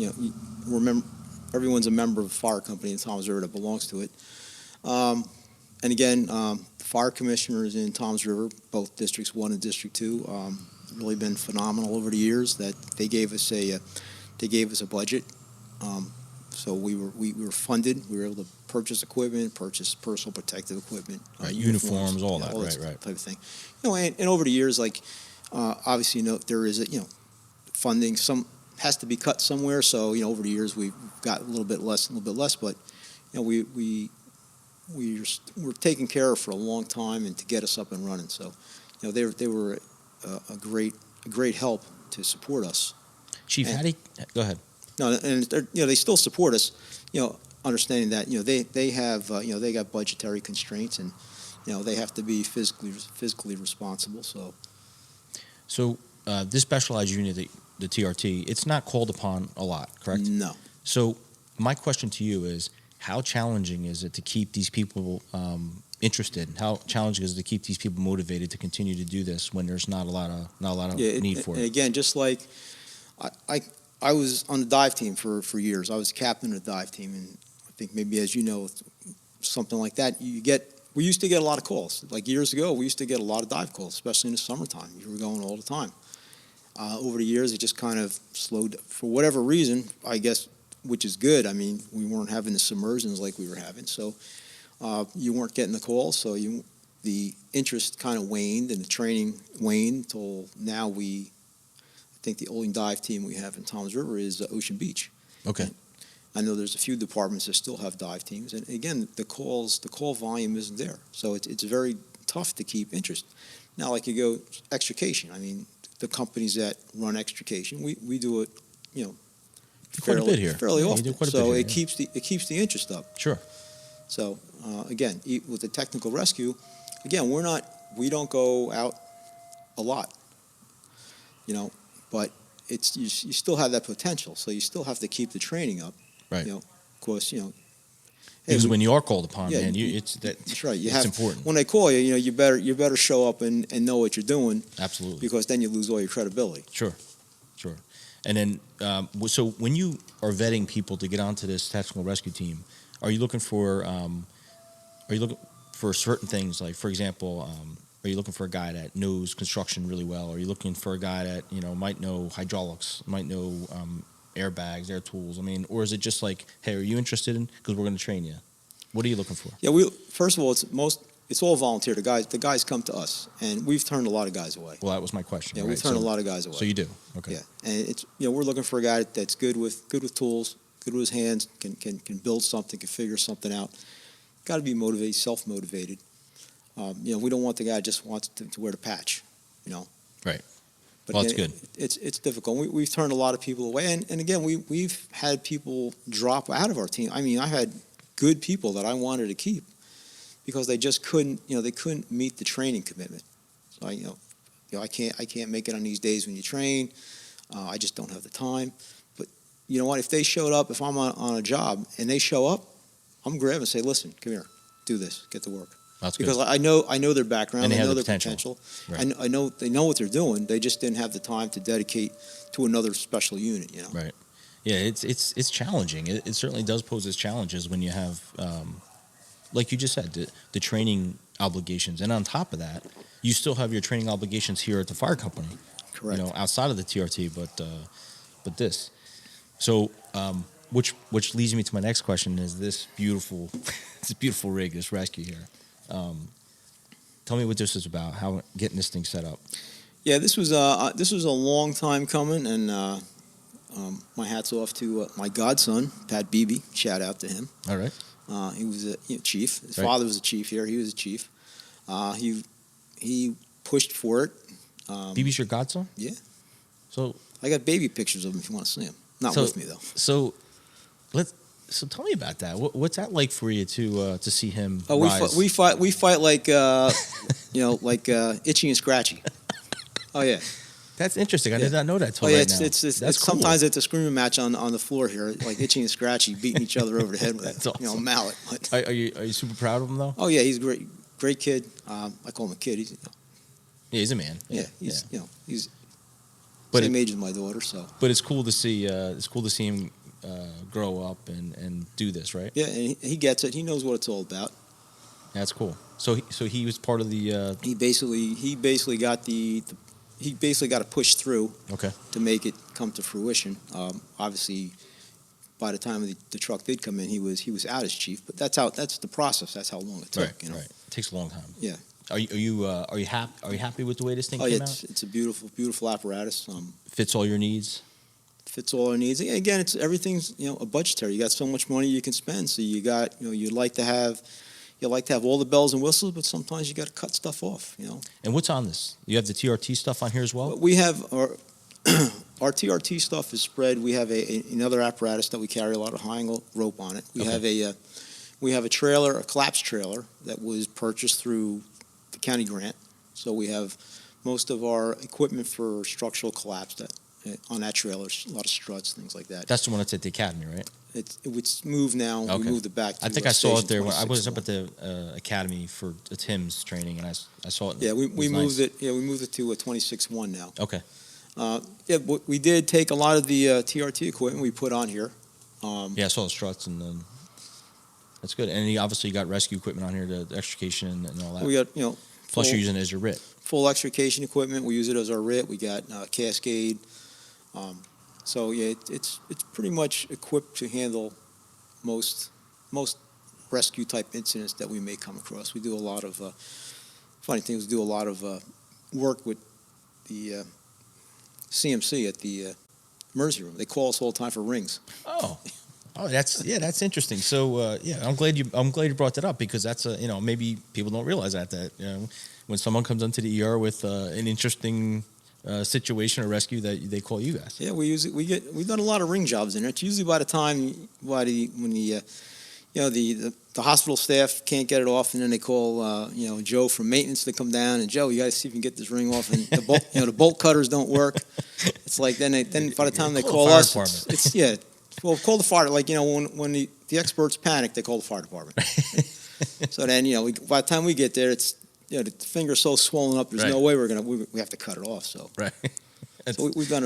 remember, everyone's a member of a fire company in Toms River that belongs to it. And again, the fire commissioners in Toms River, both Districts 1 and District 2, really been phenomenal over the years. That they gave us a budget. So we were funded. We were able to purchase equipment, purchase personal protective equipment, uniforms, all that, right, type of thing. And over the years, obviously, there is funding. Some has to be cut somewhere. So over the years we've got a little bit less, but we were taken care of for a long time, and to get us up and running. So they were a great help to support us. Chief, go ahead. No, and they still support us, understanding that they have they got budgetary constraints, and they have to be physically responsible. So this specialized unit, the TRT, it's not called upon a lot, correct? No. So my question to you is, how challenging is it to keep these people interested? How challenging is it to keep these people motivated to continue to do this when there's not a lot of need for it? And again, just like I was on the dive team for years. I was captain of the dive team, and I think maybe, as you know, something like that, we used to get a lot of calls. Like years ago, we used to get a lot of dive calls, especially in the summertime. You were going all the time. Over the years, it just kind of slowed, for whatever reason, I guess, which is good. I mean, we weren't having the submersions like we were having, so you weren't getting the calls, so the interest kind of waned, and the training waned until now. I think the only dive team we have in Toms River is Ocean Beach. Okay. And I know there's a few departments that still have dive teams, and again, the call volume isn't there, so it's very tough to keep interest. Now, like you go extrication. I mean, the companies that run extrication, we do it, fairly often. So it keeps the interest up. Sure. So again, with the technical rescue, again, we don't go out a lot, but you still have that potential. So you still have to keep the training up. Right. Of course, because when you are called upon, man, that's right. It's important. When they call you, you better show up and know what you're doing. Absolutely. Because then you lose all your credibility. Sure. And then, so when you are vetting people to get onto this technical rescue team, Are you looking for certain things? Like, for example, are you looking for a guy that knows construction really well? Are you looking for a guy that, you know, might know hydraulics, might know airbags, air tools? I mean, or is it just like, hey, are you interested in? Because we're going to train you. What are you looking for? Yeah, first of all, it's all volunteer. The guys come to us, and we've turned a lot of guys away. Well, that was my question. Yeah, right? we've turned a lot of guys away. So you do, okay. Yeah, and it's, you know, we're looking for a guy that's good with tools, good with his hands, can build something, can figure something out. Got to be motivated, self-motivated. You know, we don't want the guy that just wants to wear the patch, you know. Right. But Well, again, that's good. It's difficult. We've turned a lot of people away, and again, we've had people drop out of our team. I mean, I had good people that I wanted to keep because they just couldn't, you know, they couldn't meet the training commitment. So I can't make it on these days when you train. I just don't have the time. But you know what? If they showed up, if I'm on a job and they show up, I'm grab and say, listen, come here, do this, get to work. That's because good. I know their background, I know their potential. Right. I know they know what they're doing. They just didn't have the time to dedicate to another special unit, you know. Right. Yeah, it's challenging. It certainly does pose its challenges when you have, like you just said, the training obligations, and on top of that, you still have your training obligations here at the fire company. Correct. You know, outside of the TRT, but this. So, which leads me to my next question: is this beautiful, this beautiful rig, this rescue here? Tell me what this is about. How getting this thing set up? Yeah, this was a long time coming, and my hat's off to my godson, Pat Beebe. Shout out to him. All right. He was a chief. His Right. father was a chief here. He was a chief. He pushed for it. Beebe's your godson? Yeah. So I got baby pictures of him if you want to see him. Not with me though. So So tell me about that. What's that like for you to see him Oh, rise? we fight like like Itchy and Scratchy. Oh yeah. That's interesting. I did not know that till Oh yeah. right now. It's That's cool. sometimes it's a screaming match on the floor here, like Itchy and Scratchy beating each other over the head with That's a awesome. mallet. Are you super proud of him though? Oh yeah, he's a great kid. I call him a kid. He's Yeah, he's a man. he's But same age as my daughter. So But it's cool to see. It's cool to see him grow up and do this, right? yeah, and he gets it. He knows what it's all about. That's cool. So he was part of the. He basically got to push through Okay. to make it come to fruition. Obviously, by the time the truck did come in, he was out as chief. But that's the process. That's how long it took. Right. Right. It takes a long time. Yeah. Are you happy with the way this thing Oh came yeah, out? it's a beautiful apparatus. Fits all your needs. Fits all our needs. Again, everything's a budgetary. You got so much money you can spend. So you got you like to have all the bells and whistles, but sometimes you got to cut stuff off. And what's on this? You have the TRT stuff on here as well. We have our TRT stuff is spread. We have another apparatus that we carry a lot of high angle rope on it. We have a trailer, a collapse trailer that was purchased through the county grant. So we have most of our equipment for structural collapse on that trailer. A lot of struts, things like that. That's the one that's at the academy, right? It's moved now. Okay. We moved it back to I think I saw it there when I Station was up 26. at the academy for the Tim's training, and I saw it. Yeah, we was moved nice. it. Yeah, we moved it to a 26.1 now. Okay. We did take a lot of the TRT equipment we put on here. Yeah, I saw the struts, and then that's good. And you obviously got rescue equipment on here, the extrication and all that. We got Plus, you're using it as your RIT. full extrication equipment. We use it as our RIT. We got Cascade. So yeah, it's pretty much equipped to handle most rescue type incidents that we may come across. We do a lot of funny things. We do a lot of work with the CMC at the emergency room. They call us all the time for rings. Oh, that's interesting. So I'm glad you brought that up, because that's maybe people don't realize that when someone comes into the ER with an interesting situation or rescue, that they call you guys. Yeah, we've done a lot of ring jobs in there. It's usually by the time when the hospital staff can't get it off, and then they call Joe from maintenance to come down, and Joe, you got to see if you can get this ring off, and the bolt cutters don't work. It's like then by the time they call us, well, call the fire. Like when the experts panic, they call the fire department. So then by the time we get there, it's the finger's so swollen up. There's Right. no way we have to cut it off. So Right. so we've done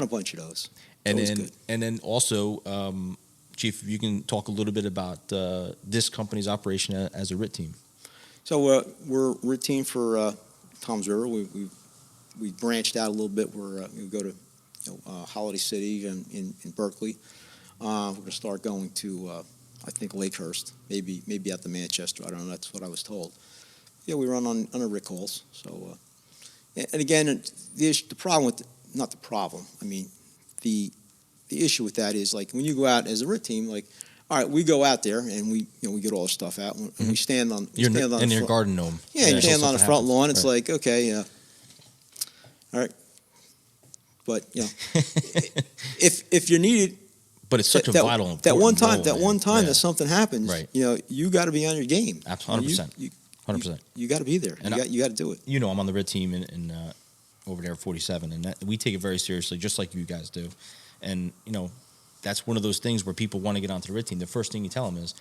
a bunch of those. And Always then good. and then also Chief, if you can talk a little bit about this company's operation as a RIT team. So we're a RIT team for Toms River. We branched out a little bit. We go to Holiday City in Berkeley. We're going to start going to I think Lakehurst, maybe out to Manchester. I don't know. That's what I was told. Yeah, we run on our RIT calls. So and again, the problem with not the problem. I mean the issue with that is like when you go out as a RIT team, like all right, we go out there and we get all the stuff out and we stand on in your garden gnome. Yeah, you stand on the front lawn. It's like okay, all right, but if you're needed. But it's such a vital that one time that something happens, right. You got to be on your game. Absolutely, 100%. You got to be there. You got to do it. I'm on the RIT team in over there at 47, and we take it very seriously, just like you guys do. And that's one of those things where people want to get onto the RIT team. The first thing you tell them is,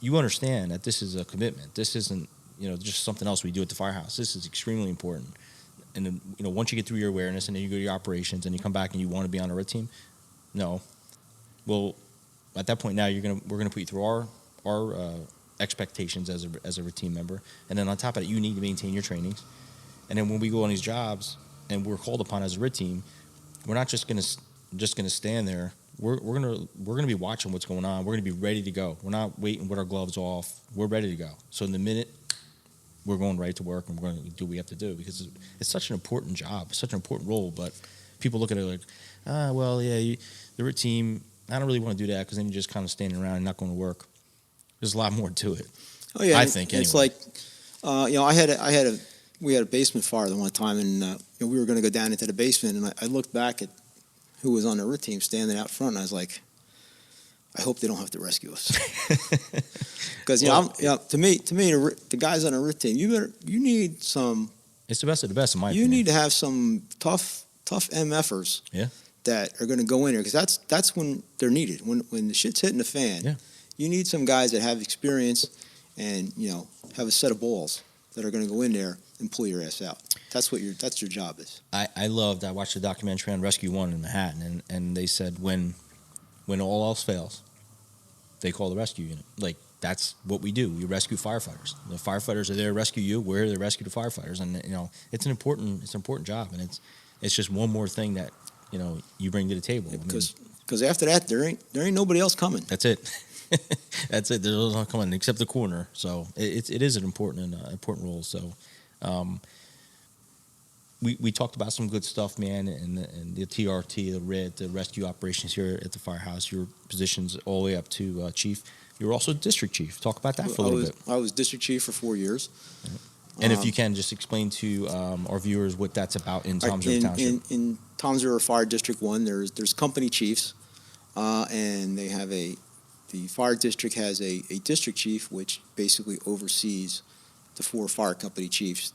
you understand that this is a commitment. This isn't just something else we do at the firehouse. This is extremely important. And then, once you get through your awareness, and then you go to your operations, and you come back and you want to be on a RIT team, no. Well, at that point now, we're gonna put you through our expectations as a RIT team member, and then on top of that, you need to maintain your trainings. And then when we go on these jobs and we're called upon as a RIT team, we're not just gonna stand there. We're gonna be watching what's going on. We're gonna be ready to go. We're not waiting with our gloves off. We're ready to go. So in the minute, we're going right to work, and we're going to do what we have to do, because it's such an important job, such an important role. But people look at it like, the RIT team. I don't really want to do that, because then you're just kind of standing around and not going to work. There's a lot more to it. Oh yeah, I think anyway. It's like, we had a basement fire the one time, and we were going to go down into the basement, and I looked back at who was on the RIT team standing out front, and I was like, I hope they don't have to rescue us. Because to me, the guys on the RIT team, you need some. It's the best of the best, in my opinion. You need to have some tough MFers. Yeah. That are going to go in there, because that's when they're needed. When the shit's hitting the fan, you need some guys that have experience and have a set of balls that are going to go in there and pull your ass out. That's your job is. I watched the documentary on Rescue 1 in Manhattan, and they said when all else fails, they call the rescue unit. Like, that's what we do. We rescue firefighters. The firefighters are there to rescue you. We're there to rescue the firefighters, and it's an important job, and it's just one more thing that you bring to the table. Because after that, there ain't nobody else coming. That's it. That's it. There's no coming except the coroner. So it is an important role. So we talked about some good stuff, man, and the TRT, the RIT, the rescue operations here at the firehouse. Your positions all the way up to chief. You're also district chief. Talk about that for a little bit. I was district chief for 4 years. And if you can, just explain to our viewers what that's about in Toms River Township. In Toms River Fire District 1, there's company chiefs, and they have the fire district has a district chief, which basically oversees the 4 fire company chiefs.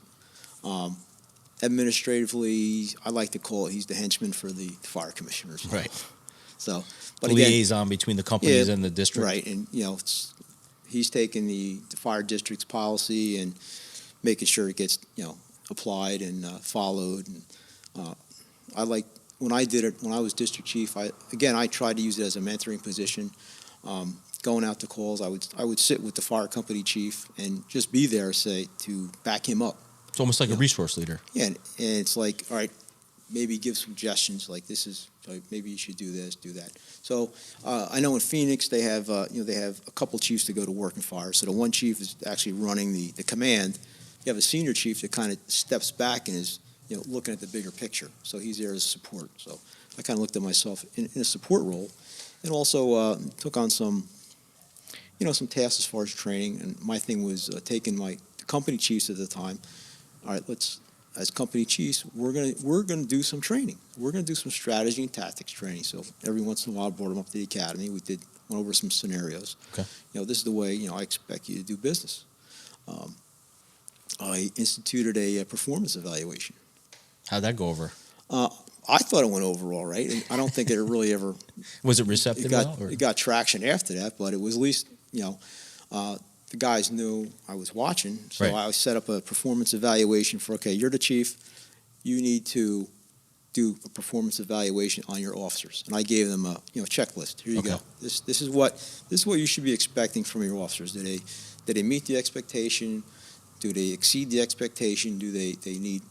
Administratively, I like to call it, he's the henchman for the fire commissioners. Right. So, but the liaison between the companies and the district. Right, and he's taking the fire district's policy and making sure it gets applied and followed. And I like when I did it when I was district chief. I tried to use it as a mentoring position. Going out to calls, I would sit with the fire company chief and just be there, to back him up. It's almost like a resource leader. Yeah, and it's like, all right, maybe give suggestions like this is maybe you should do this, do that. So I know in Phoenix they have a couple chiefs that go to work in fire. So the one chief is actually running the command. You have a senior chief that kind of steps back and is looking at the bigger picture. So he's there as support. So I kind of looked at myself in a support role, and also took on some tasks as far as training. And my thing was taking the company chiefs at the time. All right, as company chiefs, we're gonna do some training. We're gonna do some strategy and tactics training. So every once in a while, I brought them up to the academy. We went over some scenarios. Okay. This is the way I expect you to do business. I instituted a performance evaluation. How'd that go over? I thought it went over all right. And I don't think it really ever. Was it receptive? It got traction after that, but it was at least the guys knew I was watching, so right. I set up a performance evaluation for, okay, you're the chief, you need to do a performance evaluation on your officers, and I gave them a checklist. Here you go. This is what you should be expecting from your officers. Do they meet the expectation? Do they exceed the expectation? Do they need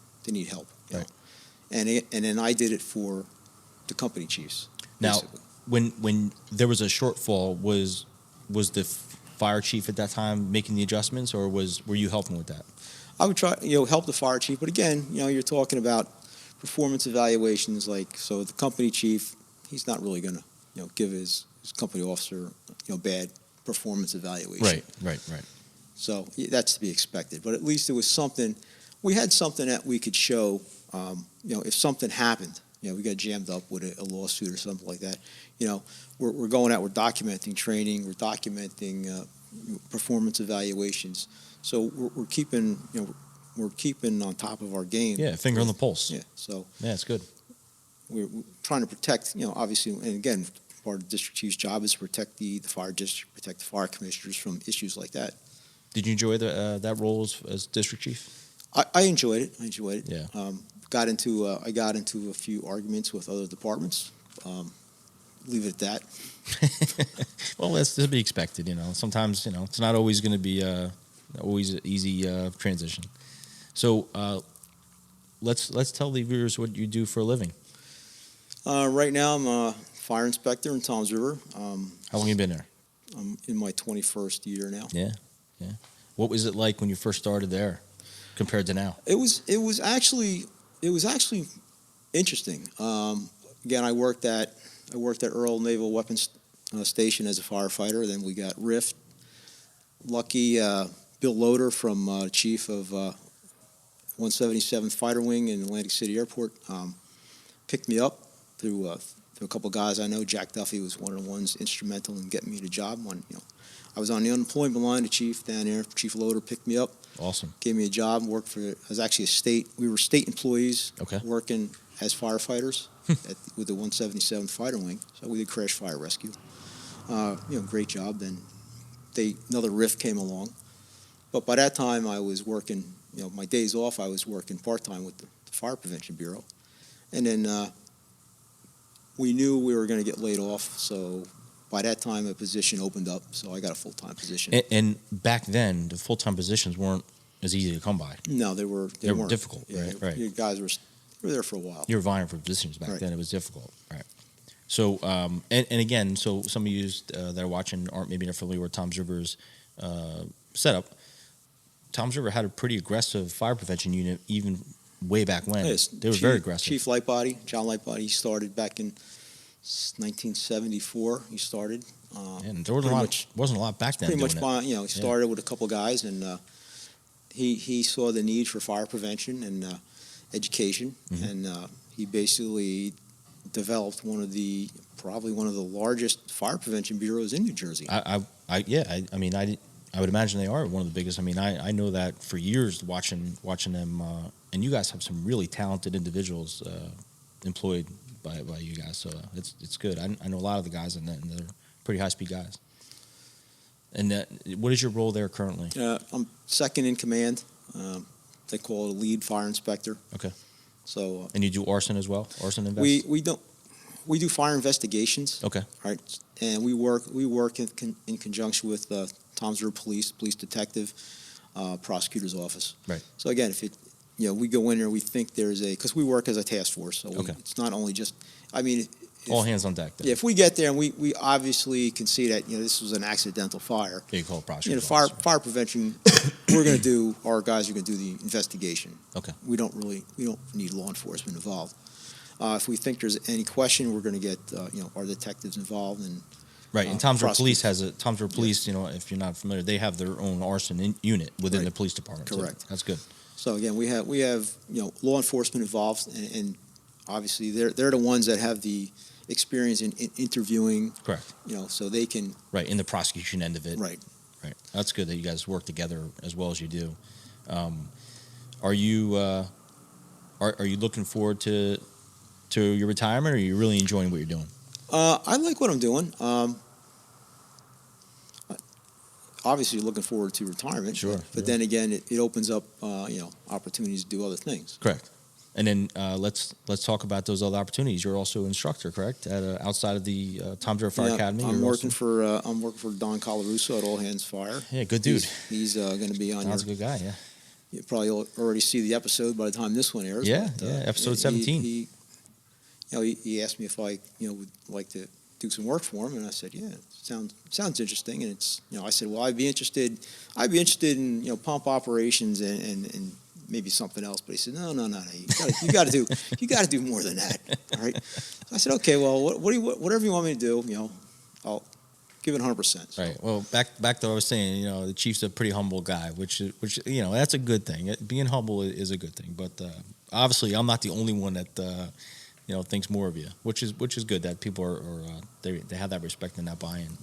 help? Right. And then I did it for the company chiefs. Now, basically. when there was a shortfall, was the fire chief at that time making the adjustments, or were you helping with that? I would try, help the fire chief, but again, you're talking about performance evaluations. So the company chief, he's not really going to, give his company officer, bad performance evaluation. Right. So that's to be expected. But at least it was something. We had something that we could show. If something happened, we got jammed up with a lawsuit or something like that. We're going out. We're documenting training. We're documenting performance evaluations. So we're keeping on top of our game. Yeah, finger on the pulse. Yeah. So yeah, it's good. We're trying to protect. Obviously, and again, part of the district chief's job is to protect the fire district, protect the fire commissioners from issues like that. Did you enjoy that role as district chief? I enjoyed it. Yeah. I got into a few arguments with other departments. Leave it at that. Well, that's to be expected. Sometimes it's not always going to be always an easy transition. So let's tell the viewers what you do for a living. Right now, I'm a fire inspector in Toms River. How long have you been there? I'm in my 21st year now. Yeah. What was it like when you first started there, compared to now? It was actually interesting. Again, I worked at Earl Naval Weapons Station as a firefighter. Then we got Rift. Lucky Bill Loader from chief of 177 Fighter Wing in Atlantic City Airport picked me up through a couple of guys I know. Jack Duffy was one of the ones instrumental in getting me the job. I was on the unemployment line. The chief down there, Chief Loader, picked me up. Awesome. Gave me a job. I was actually we were state employees. Okay. Working as firefighters with the 177 Fighter Wing. So we did crash fire rescue. Great job. Then another RIF came along. But by that time I was working, my days off, I was working part-time with the Fire Prevention Bureau. And then we knew we were going to get laid off, so by that time a position opened up, so I got a full-time position. And back then, the full-time positions weren't as easy to come by. No, they weren't difficult, yeah, right? You guys were there for a while. You were vying for positions back then. It was difficult, right? So, and again, so some of you that are watching aren't maybe not familiar with Toms River's setup. Toms River had a pretty aggressive fire prevention unit even way back when. Yes, they were very aggressive. Chief Lightbody, John Lightbody, he started back in 1974. He started. And there wasn't a lot back then. Pretty much, he started with a couple guys, and he saw the need for fire prevention and education, and he basically developed probably one of the largest fire prevention bureaus in New Jersey. I would imagine they are one of the biggest. I mean, I know that for years watching them, and you guys have some really talented individuals employed by you guys, so it's good. I know a lot of the guys in that, and they're pretty high speed guys. And what is your role there currently? I'm second in command. They call it a lead fire inspector. Okay. So. And you do arson as well? Arson invest? We do fire investigations. Okay. Right. And we work in conjunction with Toms River Police detective, prosecutor's office. Right. So again, if we go in there, we think because we work as a task force, so it's not only just. All hands on deck. Yeah, if we get there and we obviously can see that this was an accidental fire. Yeah, you call it prosecutor's fire prevention. Our guys are going to do the investigation. Okay. We don't need law enforcement involved. If we think there's any question, we're going to get our detectives involved and. Right, and Toms River Police Toms River Police. If you're not familiar, they have their own arson unit within the police department. Correct. So that's good. So again, we have law enforcement involved, and obviously they're the ones that have the experience in interviewing. Correct. So they can. Right, in the prosecution end of it. Right. Right. That's good that you guys work together as well as you do. Are you looking forward to your retirement, or are you really enjoying what you're doing? I like what I'm doing. Obviously, looking forward to retirement. Sure. But then again, it opens up opportunities to do other things. Correct. And then let's talk about those other opportunities. You're also an instructor, correct? At outside of the Toms River Fire Academy. I'm working for Don Colarusso at All Hands Fire. Yeah, good dude. He's going to be on. Sounds a good guy. Yeah. You probably already see the episode by the time this one airs. Yeah, but, episode 17. He asked me if I would like to do some work for him, and I said, yeah, it sounds interesting. And it's I said, well, I'd be interested in pump operations and maybe something else. But he said, no, you got to do more than that. All right. So I said, okay, well, whatever you want me to do, I'll give it 100%. Right. Well, back to what I was saying, the chief's a pretty humble guy, which that's a good thing. Being humble is a good thing. But obviously, I'm not the only one that thinks more of you, which is good that people are they have that respect and that buy-in.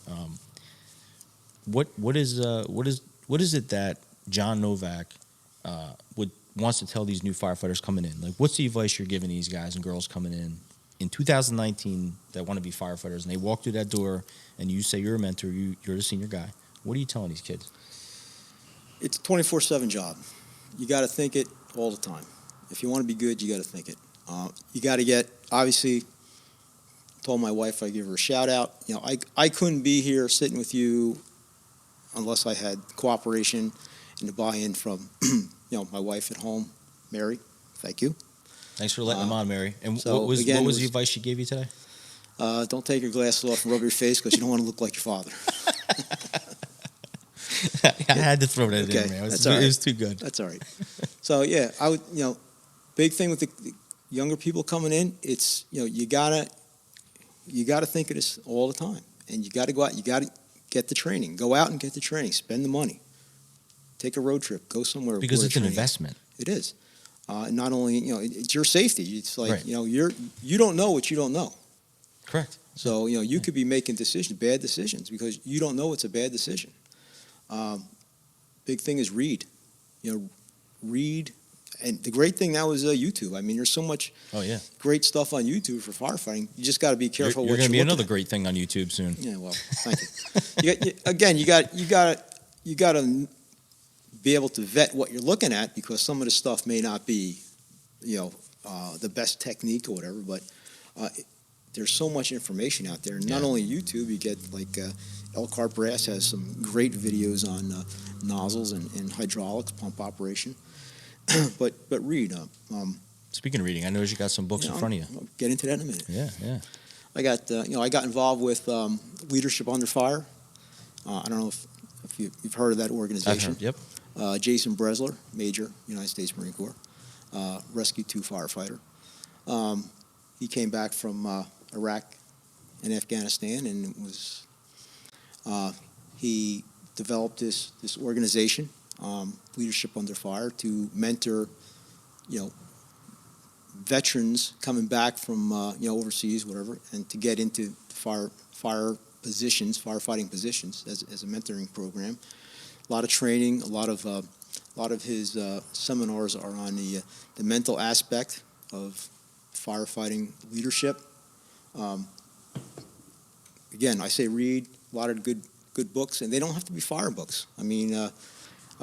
What is it that John Novak wants to tell these new firefighters coming in? Like, what's the advice you're giving these guys and girls coming in 2019 that want to be firefighters, and they walk through that door and you say you're a mentor, you're the senior guy? What are you telling these kids? It's a 24/7 job. You got to think it all the time. If you want to be good, you got to think it. You got to get, obviously, told my wife I'd give her a shout out. I couldn't be here sitting with you unless I had cooperation and the buy-in from my wife at home, Mary. Thank you. Thanks for letting them on, Mary. And so what was the advice she gave you today? Don't take your glasses off and rub your face because you don't want to look like your father. I had to throw that in, man. It was too good. That's all right. So yeah, I would. Big thing with the younger people coming in, it's you gotta think of this all the time, and you got to go out. You got to get the training. Go out and get the training. Spend the money. Take a road trip. Go somewhere. Because it's an investment. It is. Not only it's your safety. It's like right. You don't know what you don't know. Correct. So you could be making bad decisions because you don't know it's a bad decision. Big thing is read. Read. And the great thing now is YouTube. I mean, there's so much great stuff on YouTube for firefighting. You just got to be careful. You're going to be another great thing on YouTube soon. Yeah, well, thank you. You got to be able to vet what you're looking at because some of the stuff may not be, the best technique or whatever. But there's so much information out there. And not only YouTube, you get like Elkhart Brass has some great videos on nozzles and hydraulics, pump operation. but read. Speaking of reading, I noticed you got some books in front of you. I'll get into that in a minute. Yeah. I got involved with Leadership Under Fire. I don't know if you've heard of that organization. Yep. Jason Bresler, Major, United States Marine Corps, Rescue 2 firefighter. He came back from Iraq and Afghanistan, and he developed this organization. Leadership Under Fire to mentor, veterans coming back from overseas, whatever, and to get into firefighting positions as a mentoring program. A lot of training, a lot of his seminars are on the mental aspect of firefighting leadership. Again, I say read a lot of good books, and they don't have to be fire books. I mean.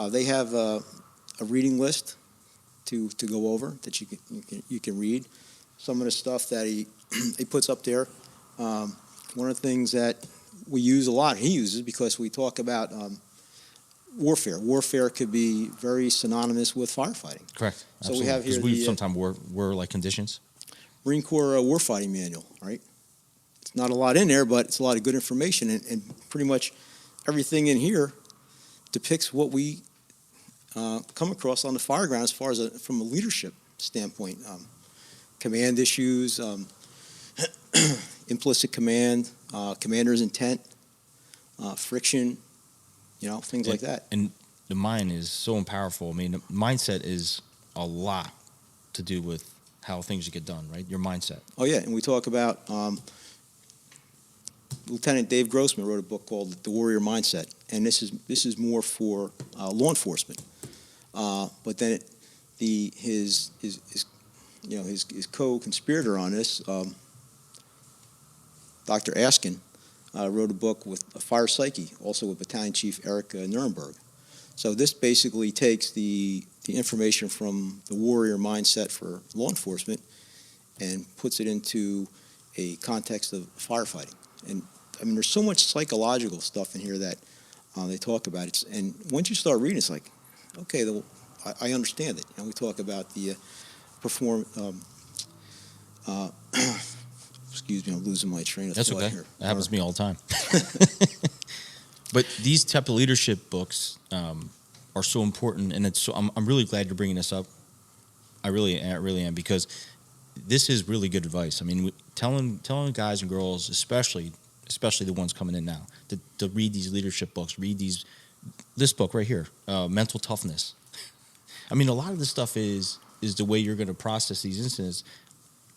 They have a reading list to go over that you can read. Some of the stuff that he puts up there. One of the things that we use a lot, he uses, because we talk about warfare. Warfare could be very synonymous with firefighting. Correct. So we have here we sometimes war like conditions. Marine Corps warfighting manual, right? It's not a lot in there, but it's a lot of good information, and pretty much everything in here depicts what we come across on the fire ground as far as from a leadership standpoint. Command issues, implicit command, commander's intent, friction, things like that. And the mind is so powerful. I mean, the mindset is a lot to do with how things get done, right? Your mindset. Oh, yeah, and we talk about Lieutenant Dave Grossman wrote a book called The Warrior Mindset, and this is more for law enforcement. But then his co-conspirator on this, Dr. Askin, wrote a book with a fire psyche, also with Battalion Chief Eric Nuremberg. So this basically takes the information from the warrior mindset for law enforcement and puts it into a context of firefighting. And I mean, there's so much psychological stuff in here that they talk about. And once you start reading, it's like, okay, I understand it. And we talk about the excuse me, I'm losing my train of thought here. That's okay. That happens to me all the time. But these type of leadership books are so important, and I'm really glad you're bringing this up. I really am, because this is really good advice. I mean, telling guys and girls, especially the ones coming in now, to read these leadership books, this book right here, Mental Toughness. I mean, a lot of this stuff is the way you're going to process these incidents,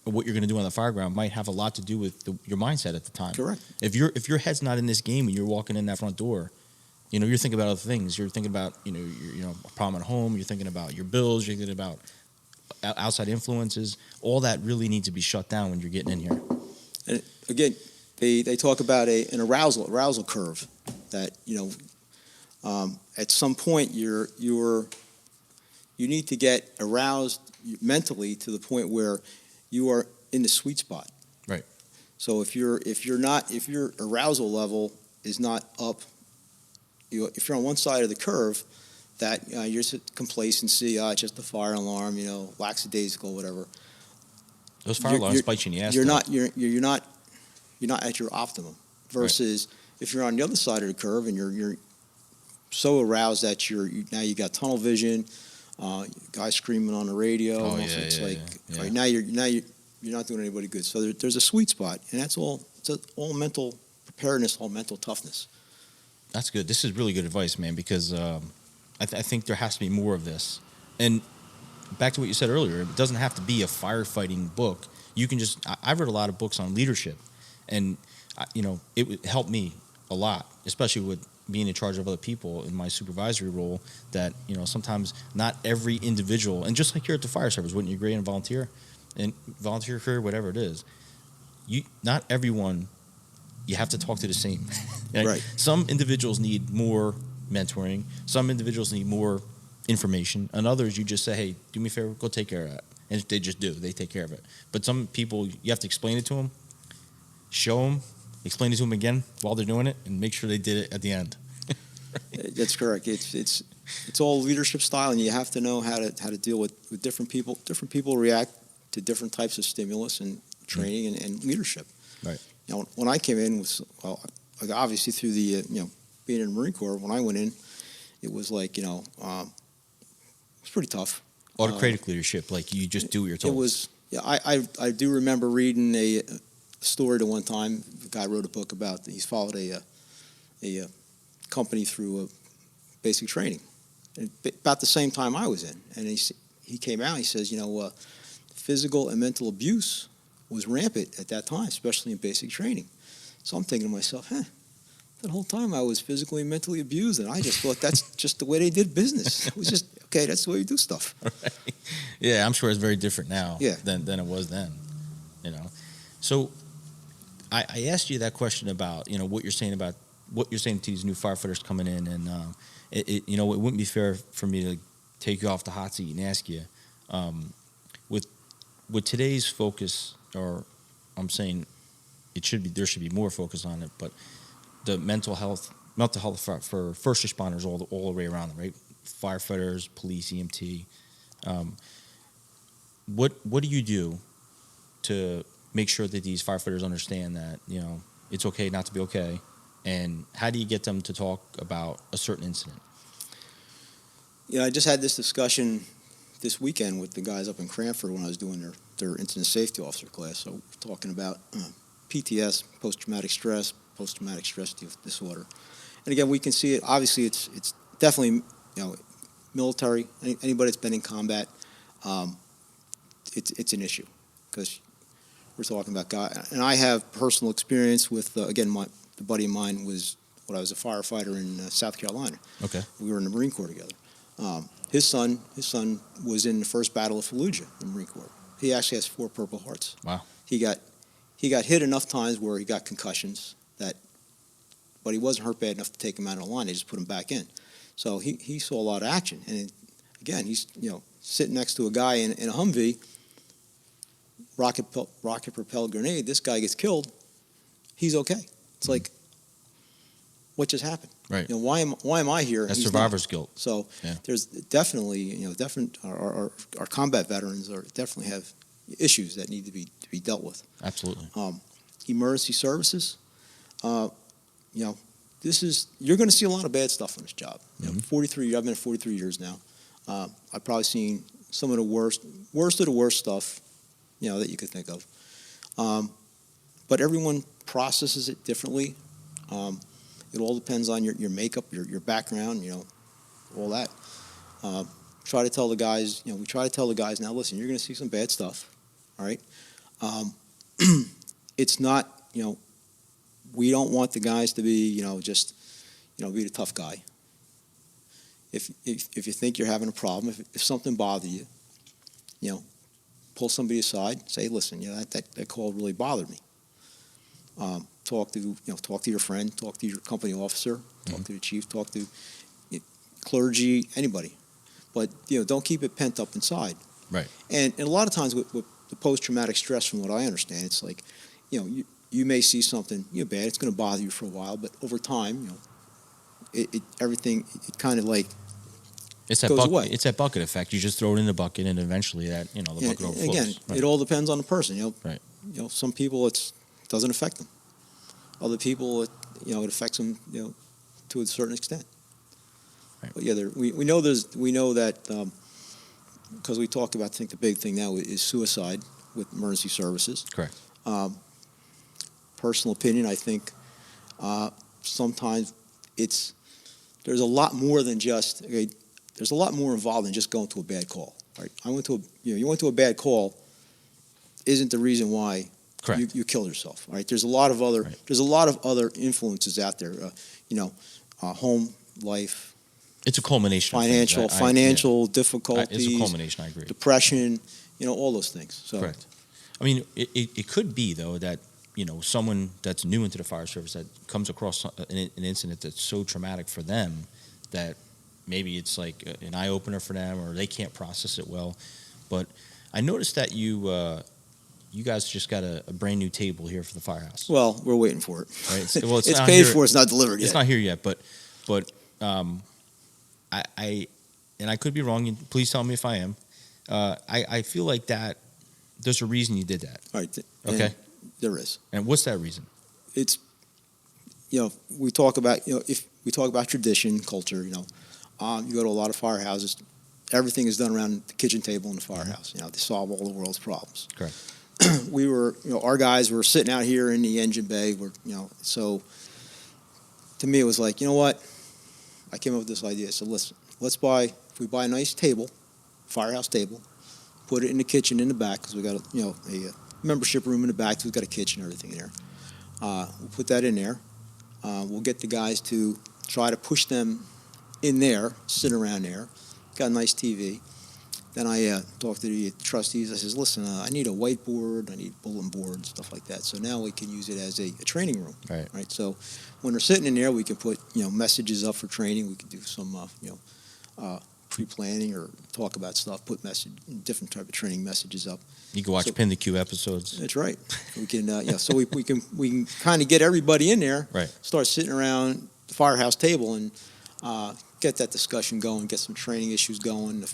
or what you're going to do on the fireground might have a lot to do with your mindset at the time. Correct. If your head's not in this game and you're walking in that front door, you know, you're thinking about other things. You're thinking about, you know, a problem at home. You're thinking about your bills. You're thinking about outside influences. All that really needs to be shut down when you're getting in here. And again, they talk about an arousal curve that, you know, at some point you need to get aroused mentally to the point where you are in the sweet spot. Right. So if your arousal level is not up, if you're on one side of the curve, that you're just complacency, it's just a fire alarm, you know, lackadaisical, whatever. Those fire alarms bite you in the ass. You're not at your optimum. Versus if you're on the other side of the curve and you're so aroused that now you got tunnel vision, guys screaming on the radio. Oh, All right, now you're not doing anybody good. So there's a sweet spot, and that's all. It's all mental preparedness, all mental toughness. That's good. This is really good advice, man, because I think there has to be more of this. And back to what you said earlier, it doesn't have to be a firefighting book. You can just, I've read a lot of books on leadership, and, you know, it helped me a lot, especially with being in charge of other people in my supervisory role, that, you know, sometimes not every individual, and just like here at the fire service, wouldn't you agree, in volunteer career, whatever it is, not everyone, you have to talk to the same. Right? Some individuals need more mentoring. Some individuals need more information. And others, you just say, hey, do me a favor, go take care of that. And they just do. They take care of it. But some people, you have to explain it to them, show them, explain it to them again while they're doing it, and make sure they did it at the end. That's correct. It's all leadership style, and you have to know how to deal with different people. Different people react to different types of stimulus and training and leadership. Right. You know, when I came in, obviously through the being in the Marine Corps, when I went in, it was like, it was pretty tough. Autocratic leadership, like you just do what you're told. It was. Yeah, I do remember reading a story to one time. The guy wrote a book about, he's followed a company through basic training, and about the same time I was in, and he came out. He says, physical and mental abuse was rampant at that time, especially in basic training. So I'm thinking to myself, that whole time I was physically and mentally abused, and I just thought that's just the way they did business. It was just, okay, that's the way you do stuff. Right. Yeah, I'm sure it's very different now than it was then. So I asked you that question about what you're saying to these new firefighters coming in, and it wouldn't be fair for me to take you off the hot seat and ask you, with today's focus, or I'm saying there should be more focus on it, but the mental health for first responders all the way around them, right? Firefighters, police, EMT. What do you do to make sure that these firefighters understand that it's okay not to be okay, and how do you get them to talk about a certain incident? I just had this discussion this weekend with the guys up in Cranford when I was doing their incident safety officer class. So we're talking about PTS, post-traumatic stress disorder. And again, we can see it. Obviously, it's definitely military. Anybody that's been in combat, it's an issue, because we're talking about guys. And I have personal experience with the buddy of mine was when I was a firefighter in South Carolina. Okay, we were in the Marine Corps together. His son was in the first Battle of Fallujah in the Marine Corps. He actually has 4 Purple Hearts. Wow. He got hit enough times where he got concussions but he wasn't hurt bad enough to take him out of the line. They just put him back in. So he saw a lot of action. And again, he's, sitting next to a guy in a Humvee, rocket propelled grenade. This guy gets killed. He's okay. It's like, what just happened? Right. Why am I here? That's survivor's guilt. So there's definitely, our combat veterans definitely have issues that need to be dealt with. Absolutely. Emergency services, you're going to see a lot of bad stuff on this job. 43. I've been at 43 years now. I've probably seen some of the worst of the worst stuff, that you could think of. But everyone processes it differently. It all depends on your makeup, your background, all that. Try to tell the guys, we try to tell the guys, now listen, you're going to see some bad stuff, all right? It's not, we don't want the guys to be, just, be the tough guy. If you think you're having a problem, if something bothers you, pull somebody aside, say, listen, that call really bothered me. Talk to your friend, talk to your company officer, talk to the chief, talk to clergy, anybody. But, don't keep it pent up inside. Right. And a lot of times with the post-traumatic stress, from what I understand, it's like, you may see something bad. It's going to bother you for a while, but over time, everything kind of like goes away. It's that bucket effect. You just throw it in the bucket, and eventually that the bucket overflows. Again, right. It all depends on the person. Right. Some people it doesn't affect them. Other people it affects them to a certain extent. Right. But we know that because we talk about, I think the big thing now is suicide with emergency services. Correct. Personal opinion, I think sometimes there's a lot more than just there's a lot more involved than just going to a bad call. Right? You went to a bad call isn't the reason why you killed yourself. Right? There's a lot of other influences out there. Home life. It's a culmination. Financial difficulties. It's a culmination. I agree. Depression. All those things. So. Correct. I mean, it could be though that someone that's new into the fire service that comes across an incident that's so traumatic for them that maybe it's like an eye opener for them, or they can't process it well. But I noticed that you guys just got a brand new table here for the firehouse. Well, we're waiting for it. Right? It's paid for. It's not delivered yet. It's not here yet, but I could be wrong. Please tell me if I am. I feel like that. There's a reason you did that. Right. Okay. There is. And what's that reason? It's, we talk about, if we talk about tradition, culture, you go to a lot of firehouses, everything is done around the kitchen table in the firehouse. They solve all the world's problems. Correct. We were, our guys were sitting out here in the engine bay. So to me it was like, what? I came up with this idea. I said, listen, if we buy a nice table, firehouse table, put it in the kitchen in the back, because we got a membership room in the back. So we've got a kitchen and everything in there. We'll put that in there. We'll get the guys to try to push them in there, sit around there. Got a nice TV. Then I talked to the trustees. I says, listen, I need a whiteboard. I need bulletin board, stuff like that. So now we can use it as a training room. Right. So when they're sitting in there, we can put messages up for training. We can do some pre-planning or talk about stuff. Put different type of training messages up. You can watch PintheQ episodes. That's right. We can so we can kind of get everybody in there. Right. Start sitting around the firehouse table and get that discussion going. Get some training issues going.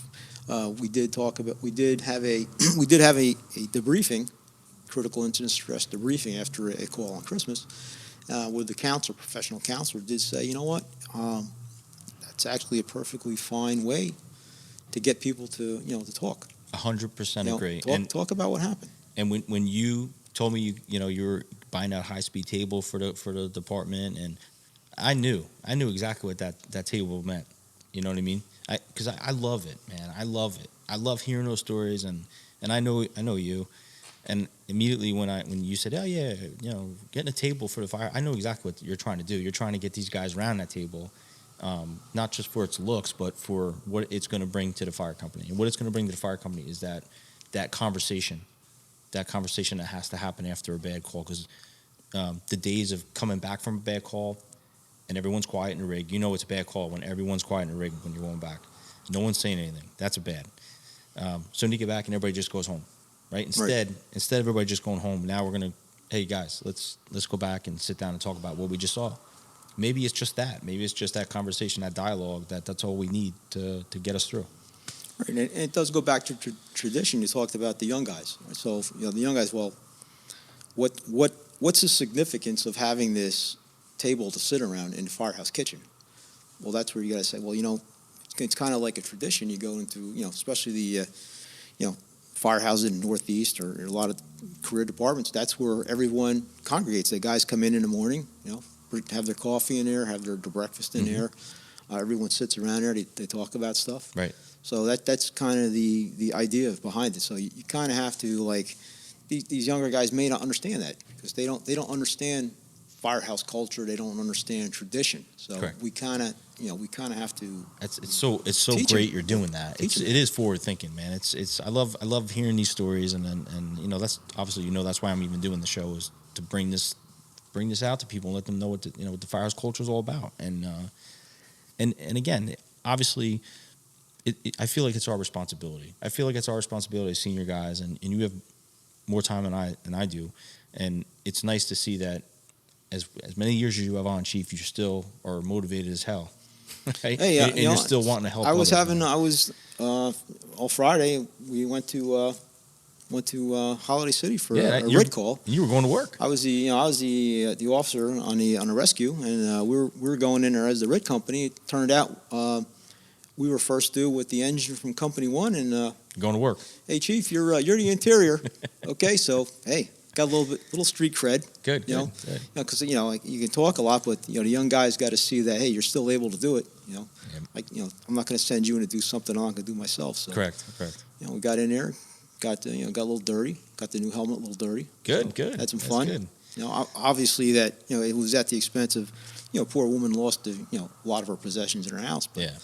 We did have a debriefing, critical incident stress debriefing after a call on Christmas, where the professional counselor did say, you know what, that's actually a perfectly fine way to get people to talk. 100% agree. Talk about what happened. And when you told me you were buying that high-speed table for the department, and I knew exactly what that table meant. You know what I mean? Because I love it, man. I love it. I love hearing those stories, and I know you. And immediately when you said, oh yeah, getting a table for the fire, I know exactly what you're trying to do. You're trying to get these guys around that table, not just for its looks, but for what it's going to bring to the fire company. And what it's going to bring to the fire company is that conversation that has to happen after a bad call. Because the days of coming back from a bad call, and everyone's quiet in the rig, you know it's a bad call when everyone's quiet in the rig when you're going back. No one's saying anything. That's a bad. So you get back and everybody just goes home, right? Instead of everybody just going home, now we're gonna, hey guys, let's go back and sit down and talk about what we just saw. Maybe it's just that. Maybe it's just that conversation, that dialogue. That's all we need to get us through. Right, and it does go back to tradition. You talked about the young guys. Right? So the young guys. Well, what's the significance of having this table to sit around in the firehouse kitchen? Well, that's where you got to say, well, it's kind of like a tradition. You go into, especially the, firehouses in the Northeast or a lot of career departments. That's where everyone congregates. The guys come in the morning, have their coffee in there, have their breakfast in there. Everyone sits around there. They talk about stuff. Right. So that's kind of the idea behind it. So you kind of have to these younger guys may not understand that because they don't understand firehouse culture. They don't understand tradition. So Correct. we kind of have to. It's so great you're doing that. It is forward thinking, man. I love hearing these stories and that's obviously that's why I'm even doing the show is to bring this out to people and let them know what the firehouse culture is all about. And again, obviously. I feel like it's our responsibility. I feel like it's our responsibility as senior guys, and you have more time than I do, and it's nice to see that as many years as you have on, Chief, you still are motivated as hell. Right? Hey, and you're still wanting to help. I was all Friday. We went to Holiday City for a RIT call. You were going to work. I was the officer on the rescue, and we were going in there as the RIT company. It turned out. We were first due with the engine from Company 1, and going to work. Hey, Chief, you're the interior. Okay, so hey, got a little street cred. Good. Because you can talk a lot, but the young guys got to see that hey, you're still able to do it. I'm not going to send you in to do something I'm not going to do myself. So correct. We got in there, got a little dirty, got the new helmet a little dirty. Good. Had some fun. Good. Obviously that it was at the expense of poor woman lost a lot of her possessions in her house. But, yeah.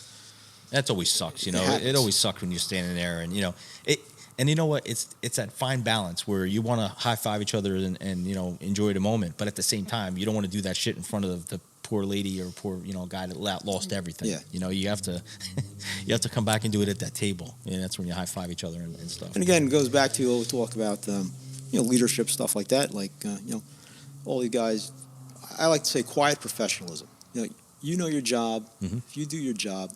That always sucks, It always sucks when you're standing there, and it. And you know what? It's that fine balance where you want to high five each other and enjoy the moment, but at the same time, you don't want to do that shit in front of the poor lady or poor guy that lost everything. Yeah. You have to come back and do it at that table, and that's when you high five each other and stuff. And again, it goes back to what we talk about, leadership stuff like that. All you guys, I like to say quiet professionalism. You know your job. Mm-hmm. If you do your job.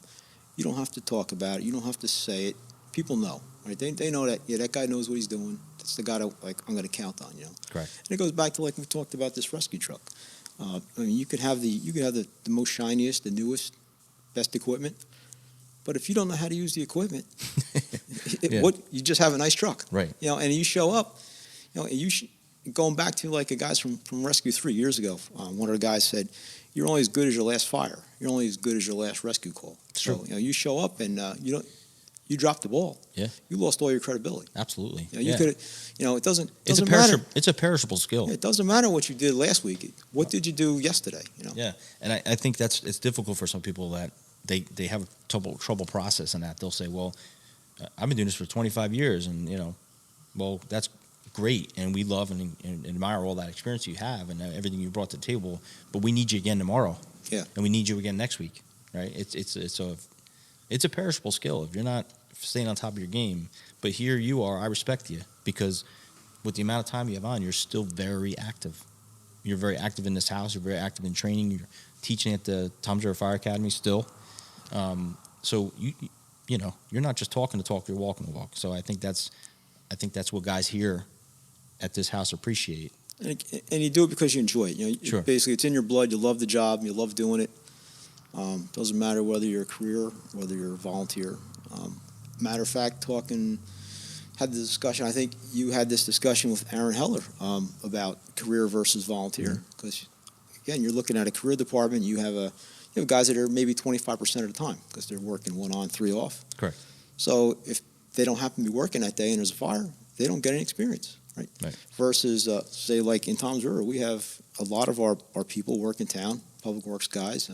You don't have to talk about it. You don't have to say it. People know, right? They know that, that guy knows what he's doing. That's the guy that, I'm going to count on, Correct. And it goes back to, we talked about this rescue truck. You could have the most shiniest, the newest, best equipment. But if you don't know how to use the equipment, you just have a nice truck. Right. And you show up, going back to, the guys from Rescue 3 years ago, one of the guys said, you're only as good as your last fire. You're only as good as your last rescue call. True. So you show up and you drop the ball. Yeah. You lost all your credibility. Absolutely. You could. It doesn't matter. Matter. It's a perishable skill. It doesn't matter what you did last week. What did you do yesterday? Yeah, and I think it's difficult for some people that they have trouble processing that. They'll say, well, I've been doing this for 25 years, and well, that's great, and we love and admire all that experience you have and everything you brought to the table, but we need you again tomorrow. Yeah. And we need you again next week, right? It's a perishable skill if you're not staying on top of your game. But here you are. I respect you because with the amount of time you have on, you're still very active. You're very active in this house. You're very active in training. You're teaching at the Toms River Fire Academy still. So you're not just talking the talk. You're walking the walk. So I think that's what guys here at this house appreciate. And you do it because you enjoy it. Sure. Basically, it's in your blood. You love the job. You love doing it. Doesn't matter whether you're a career, whether you're a volunteer. Matter of fact, had the discussion. I think you had this discussion with Aaron Heller about career versus volunteer. Because again, you're looking at a career department. You have guys that are maybe 25% of the time because they're working 1 on, 3 off. Correct. So if they don't happen to be working that day and there's a fire, they don't get any experience. Right. Versus, say, like in Toms River, we have a lot of our people work in town, public works guys,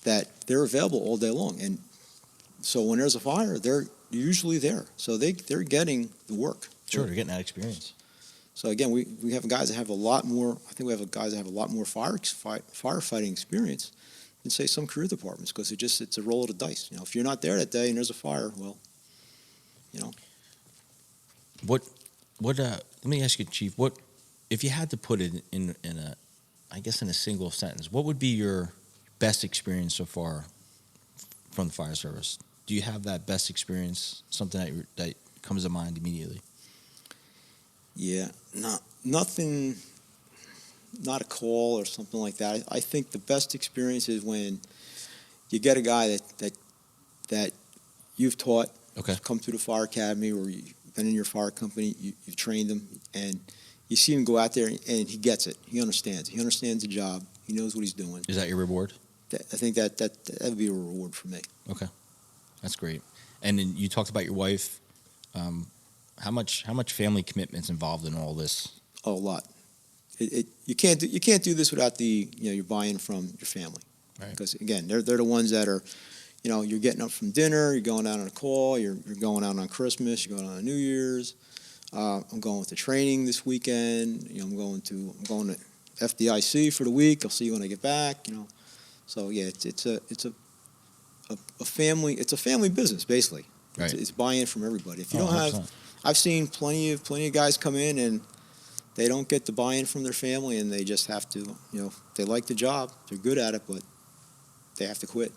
that they're available all day long. And so when there's a fire, they're usually there. So they're getting the work. Sure, they're getting that experience. So again, we have guys that have a lot more. I think we have guys that have a lot more firefighting experience than say some career departments, because it's a roll of the dice. If you're not there that day and there's a fire, well, What? Let me ask you, Chief. What if you had to put it in a single sentence? What would be your best experience so far from the fire service? Do you have that best experience? Something that comes to mind immediately? Yeah, nothing, not a call or something like that. I think the best experience is when you get a guy that you've taught, come through the fire academy, or you've been in your fire company, you've trained him, and you see him go out there and he gets it. He understands. He understands the job. He knows what he's doing. Is that your reward? I think that would be a reward for me. Okay, that's great. And then you talked about your wife. How much family commitment's involved in all this? Oh, a lot. You can't do this without your buy-in from your family. Right. Because again, they're the ones that are, you're getting up from dinner, you're going out on a call, you're going out on Christmas, you're going out on New Year's. I'm going to training this weekend. I'm going to FDIC for the week. I'll see you when I get back. So yeah, it's a family business basically. Right. It's buy-in from everybody. If you don't have, I've seen plenty of guys come in and they don't get the buy-in from their family, and they just have to, they like the job, they're good at it, but they have to quit.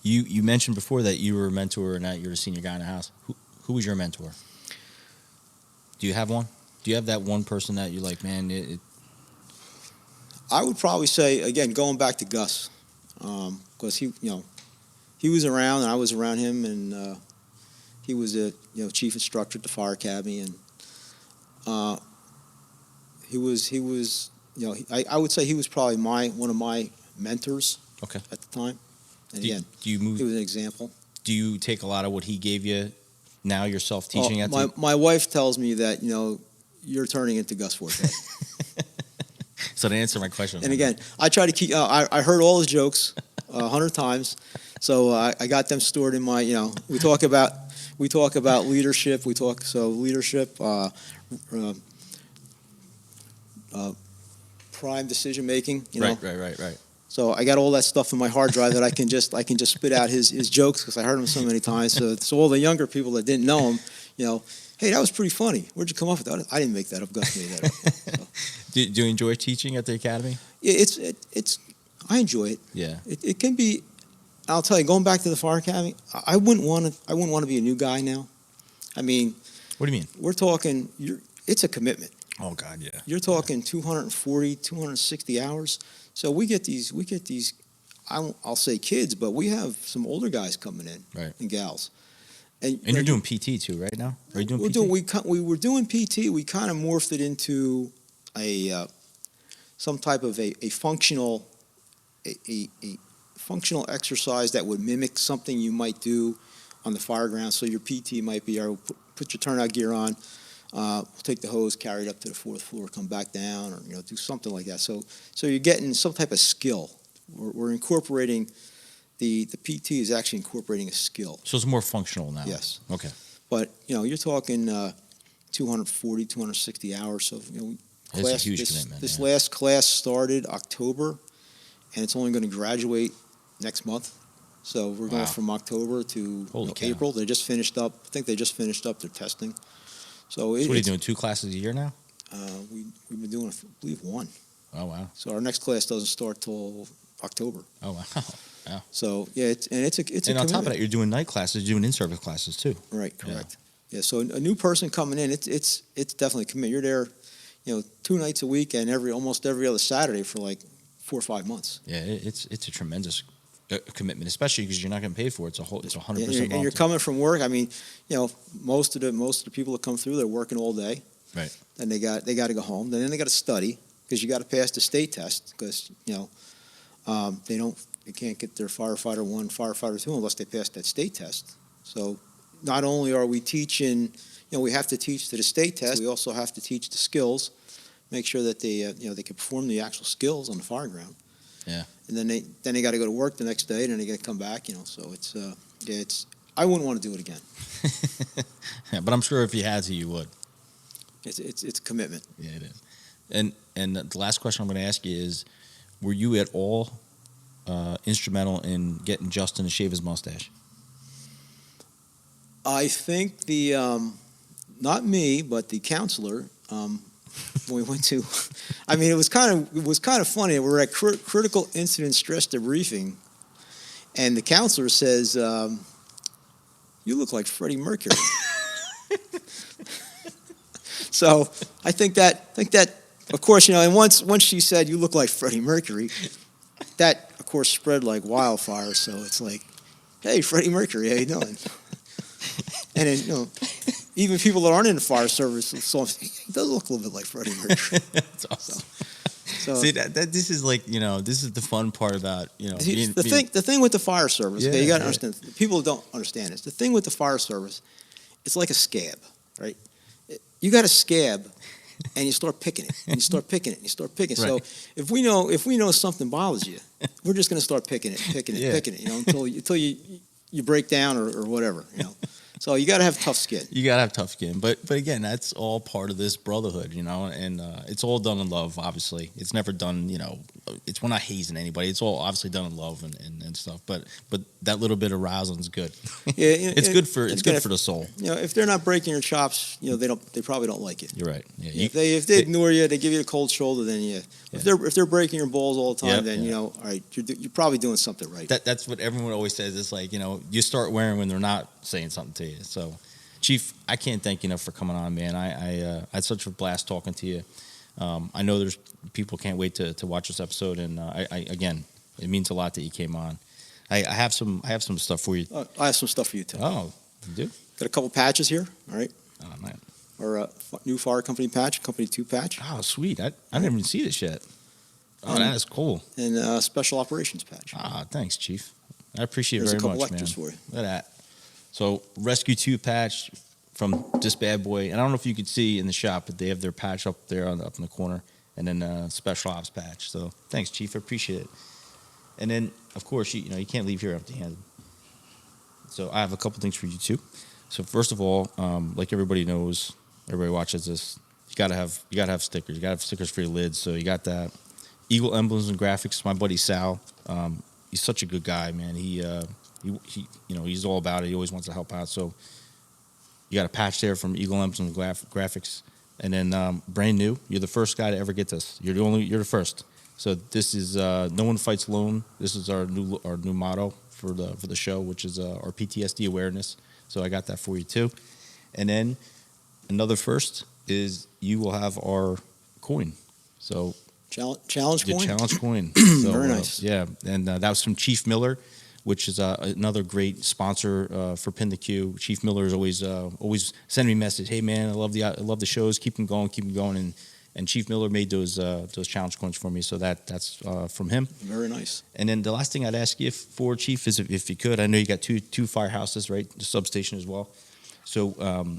You mentioned before that you were a mentor and that you're a senior guy in the house. Who was your mentor? Do you have one? Do you have that one person that you're like, man? I would probably say, again, going back to Gus, because he was around and I was around him, and he was a chief instructor at the fire academy, and he was I would say he was probably one of my mentors. Okay. At the time. And again, he was an example. Do you take a lot of what he gave you now yourself teaching at my wife tells me that you're turning into Gus Forte. So to answer my question. And again, I try to keep. I heard all his jokes 100 times, so I got them stored in my. We talk about leadership. Leadership, prime decision making. Right. So I got all that stuff in my hard drive that I can just spit out his jokes, because I heard him so many times. So all the younger people that didn't know him, hey, that was pretty funny. Where'd you come up with that? I didn't make that up. Gus made that up. So. Do you enjoy teaching at the academy? Yeah, I enjoy it. Yeah. It can be. I'll tell you, going back to the fire academy, I wouldn't want to be a new guy now. I mean, what do you mean? We're talking. It's a commitment. Oh God, yeah. You're talking 240, 260 hours. So we get these. I'll say kids, but we have some older guys coming in, right, and gals. And you're doing PT too, right now? Are you doing PT? We were doing PT. We kind of morphed it into some type of a functional exercise that would mimic something you might do on the fire ground. So your PT might be, put your turnout gear on, take the hose, carry it up to the 4th floor, come back down, or do something like that. So you're getting some type of skill. We're incorporating the PT is actually incorporating a skill. So it's more functional now. Yes. Okay. But you're talking 240, 260 hours. So it's a huge commitment. This last class started October, and it's only going to graduate next month. So we're going from October to April. They just finished up. I think they just finished up their testing. So what are you doing? 2 classes a year now? We've been doing, I believe, 1. Oh wow! So our next class doesn't start till October. Oh wow! Wow. So yeah, it's a and on top of that, you're doing night classes, you're doing in-service classes too. Right. Correct. Yeah. So a new person coming in, it's definitely a commitment. You're there, 2 nights a week and almost every other Saturday for like 4 or 5 months. Yeah, it's a tremendous commitment, especially because you're not getting paid for it. It's 100%. And you're coming from work. I mean, most of the people that come through, they're working all day. Right. And they got to go home. Then they got to study, because you got to pass the state test, because they can't get their firefighter 1, firefighter 2 unless they pass that state test. So not only are we teaching, we have to teach to the state test, we also have to teach the skills, make sure that they can perform the actual skills on the fire ground. Yeah. And then they got to go to work the next day, and then they got to come back. So it's I wouldn't want to do it again. Yeah, but I'm sure if you had to, you would. it's a commitment. Yeah, it is. And the last question I'm going to ask you is, were you at all instrumental in getting Justin to shave his mustache? I think not me, but the counselor. When we went to, I mean, it was kind of funny. We were at critical incident stress debriefing, and the counselor says, "You look like Freddie Mercury." So I think that, of course, and once she said, "You look like Freddie Mercury," that of course spread like wildfire. So it's like, "Hey, Freddie Mercury, how you doing?" And then, even people that aren't in the fire service saw him, he does look a little bit like Freddie Mercury. That's awesome. So see that this is like, this is the fun part about, the thing with the fire service. Yeah, okay, you got to understand. People don't understand this. The thing with the fire service, it's like a scab, right? You got a scab, and you start picking it, and you start picking it, and you start picking. Right. So if we know something bothers you, we're just going to start picking it, until you break down or whatever, So you got to have tough skin. You got to have tough skin. But again, that's all part of this brotherhood, and it's all done in love, obviously. It's never done, we're not hazing anybody. It's all obviously done in love and stuff. But that little bit of razzling is good. Yeah, it's good for the soul. If they're not breaking your chops, they probably don't like it. You're right. Yeah, if they ignore you, they give you the cold shoulder, then if they're breaking your balls all the time, then all right, you're probably doing something right. That's what everyone always says. It's like, you start wearing when they're not saying something to you. So, Chief, I can't thank you enough for coming on, man. I had such a blast talking to you. I know there's people can't wait to watch this episode, and again, it means a lot that you came on. I have some stuff for you. I have some stuff for you too. Oh, you do? Got a couple patches here. All right. Oh man. Or a new fire company patch, company 2 patch. Oh, sweet. I didn't even see this yet. Oh, that is cool. And a special operations patch. Ah, thanks, Chief. I appreciate it very much, man. There's a couple extras for you. Look at that. So, Rescue 2 patch from this bad boy. And I don't know if you could see in the shop, but they have their patch up there up in the corner. And then a special ops patch. So, thanks, Chief. I appreciate it. And then, of course, you can't leave here empty-handed. So, I have a couple things for you, too. So, first of all, like everybody knows, everybody watches this, you gotta have stickers. You gotta have stickers for your lids. So, you got that. Eagle Emblems and Graphics, my buddy Sal. He's such a good guy, man. He he's all about it. He always wants to help out. So you got a patch there from Eagle Emblems and Graphics, and then brand new. You're the first guy to ever get this. You're the first. So this is no one fights alone. This is our new motto for the show, which is our PTSD awareness. So I got that for you too. And then another first is you will have our coin. So. Challenge coin? Challenge coin. So, very nice. Yeah, and that was from Chief Miller, which is another great sponsor for PintheQ. Chief Miller is always sending me a message. Hey man, I love the shows. Keep them going. And Chief Miller made those challenge coins for me. So that's from him. Very nice. And then the last thing I'd ask you for, Chief, is if you could. I know you got two firehouses, right? The substation as well. So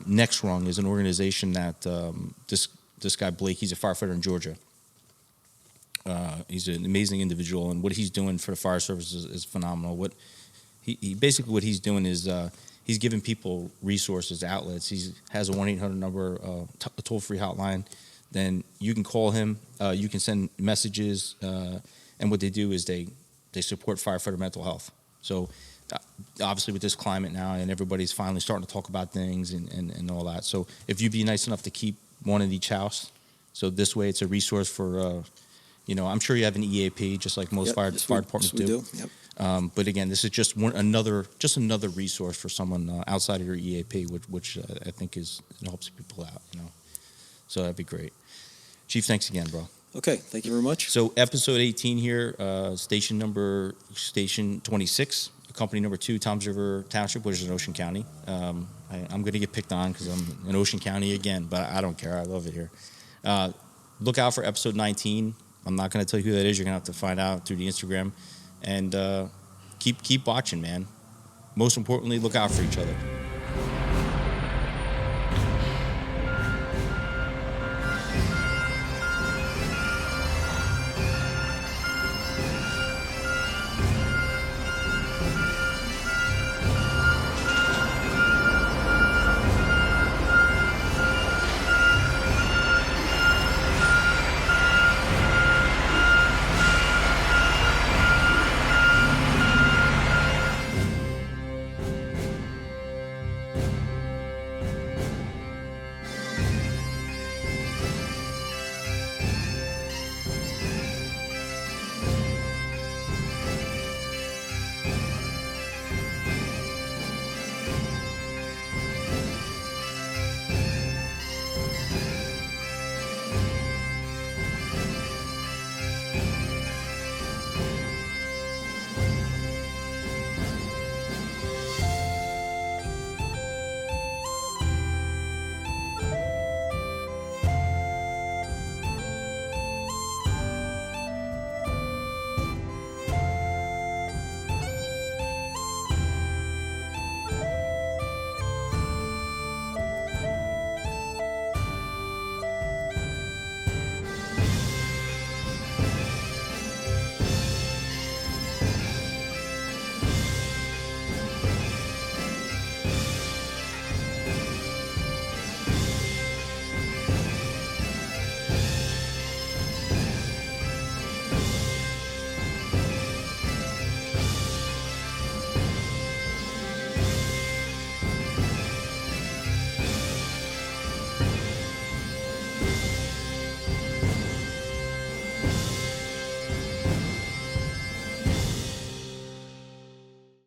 Next Rung is an organization that this guy Blake, he's a firefighter in Georgia. He's an amazing individual, and what he's doing for the fire service is phenomenal. What he's doing is he's giving people resources, outlets. He has a 1-800 number, a toll-free hotline. Then you can call him. You can send messages, and what they do is they support firefighter mental health. So obviously with this climate now, and everybody's finally starting to talk about things and all that. So if you'd be nice enough to keep one in each house, so this way it's a resource for, I'm sure you have an EAP, just like most fire departments do. Yep. But again, this is just another resource for someone outside of your EAP, which I think it helps people out. So that'd be great. Chief, thanks again, bro. Okay, thank you very much. So episode 18 here, station 26. Company number 2, Toms River Township, which is in Ocean County. I'm going to get picked on because I'm in Ocean County again, but I don't care. I love it here. Look out for episode 19. I'm not going to tell you who that is. You're going to have to find out through the Instagram. And keep watching, man. Most importantly, look out for each other.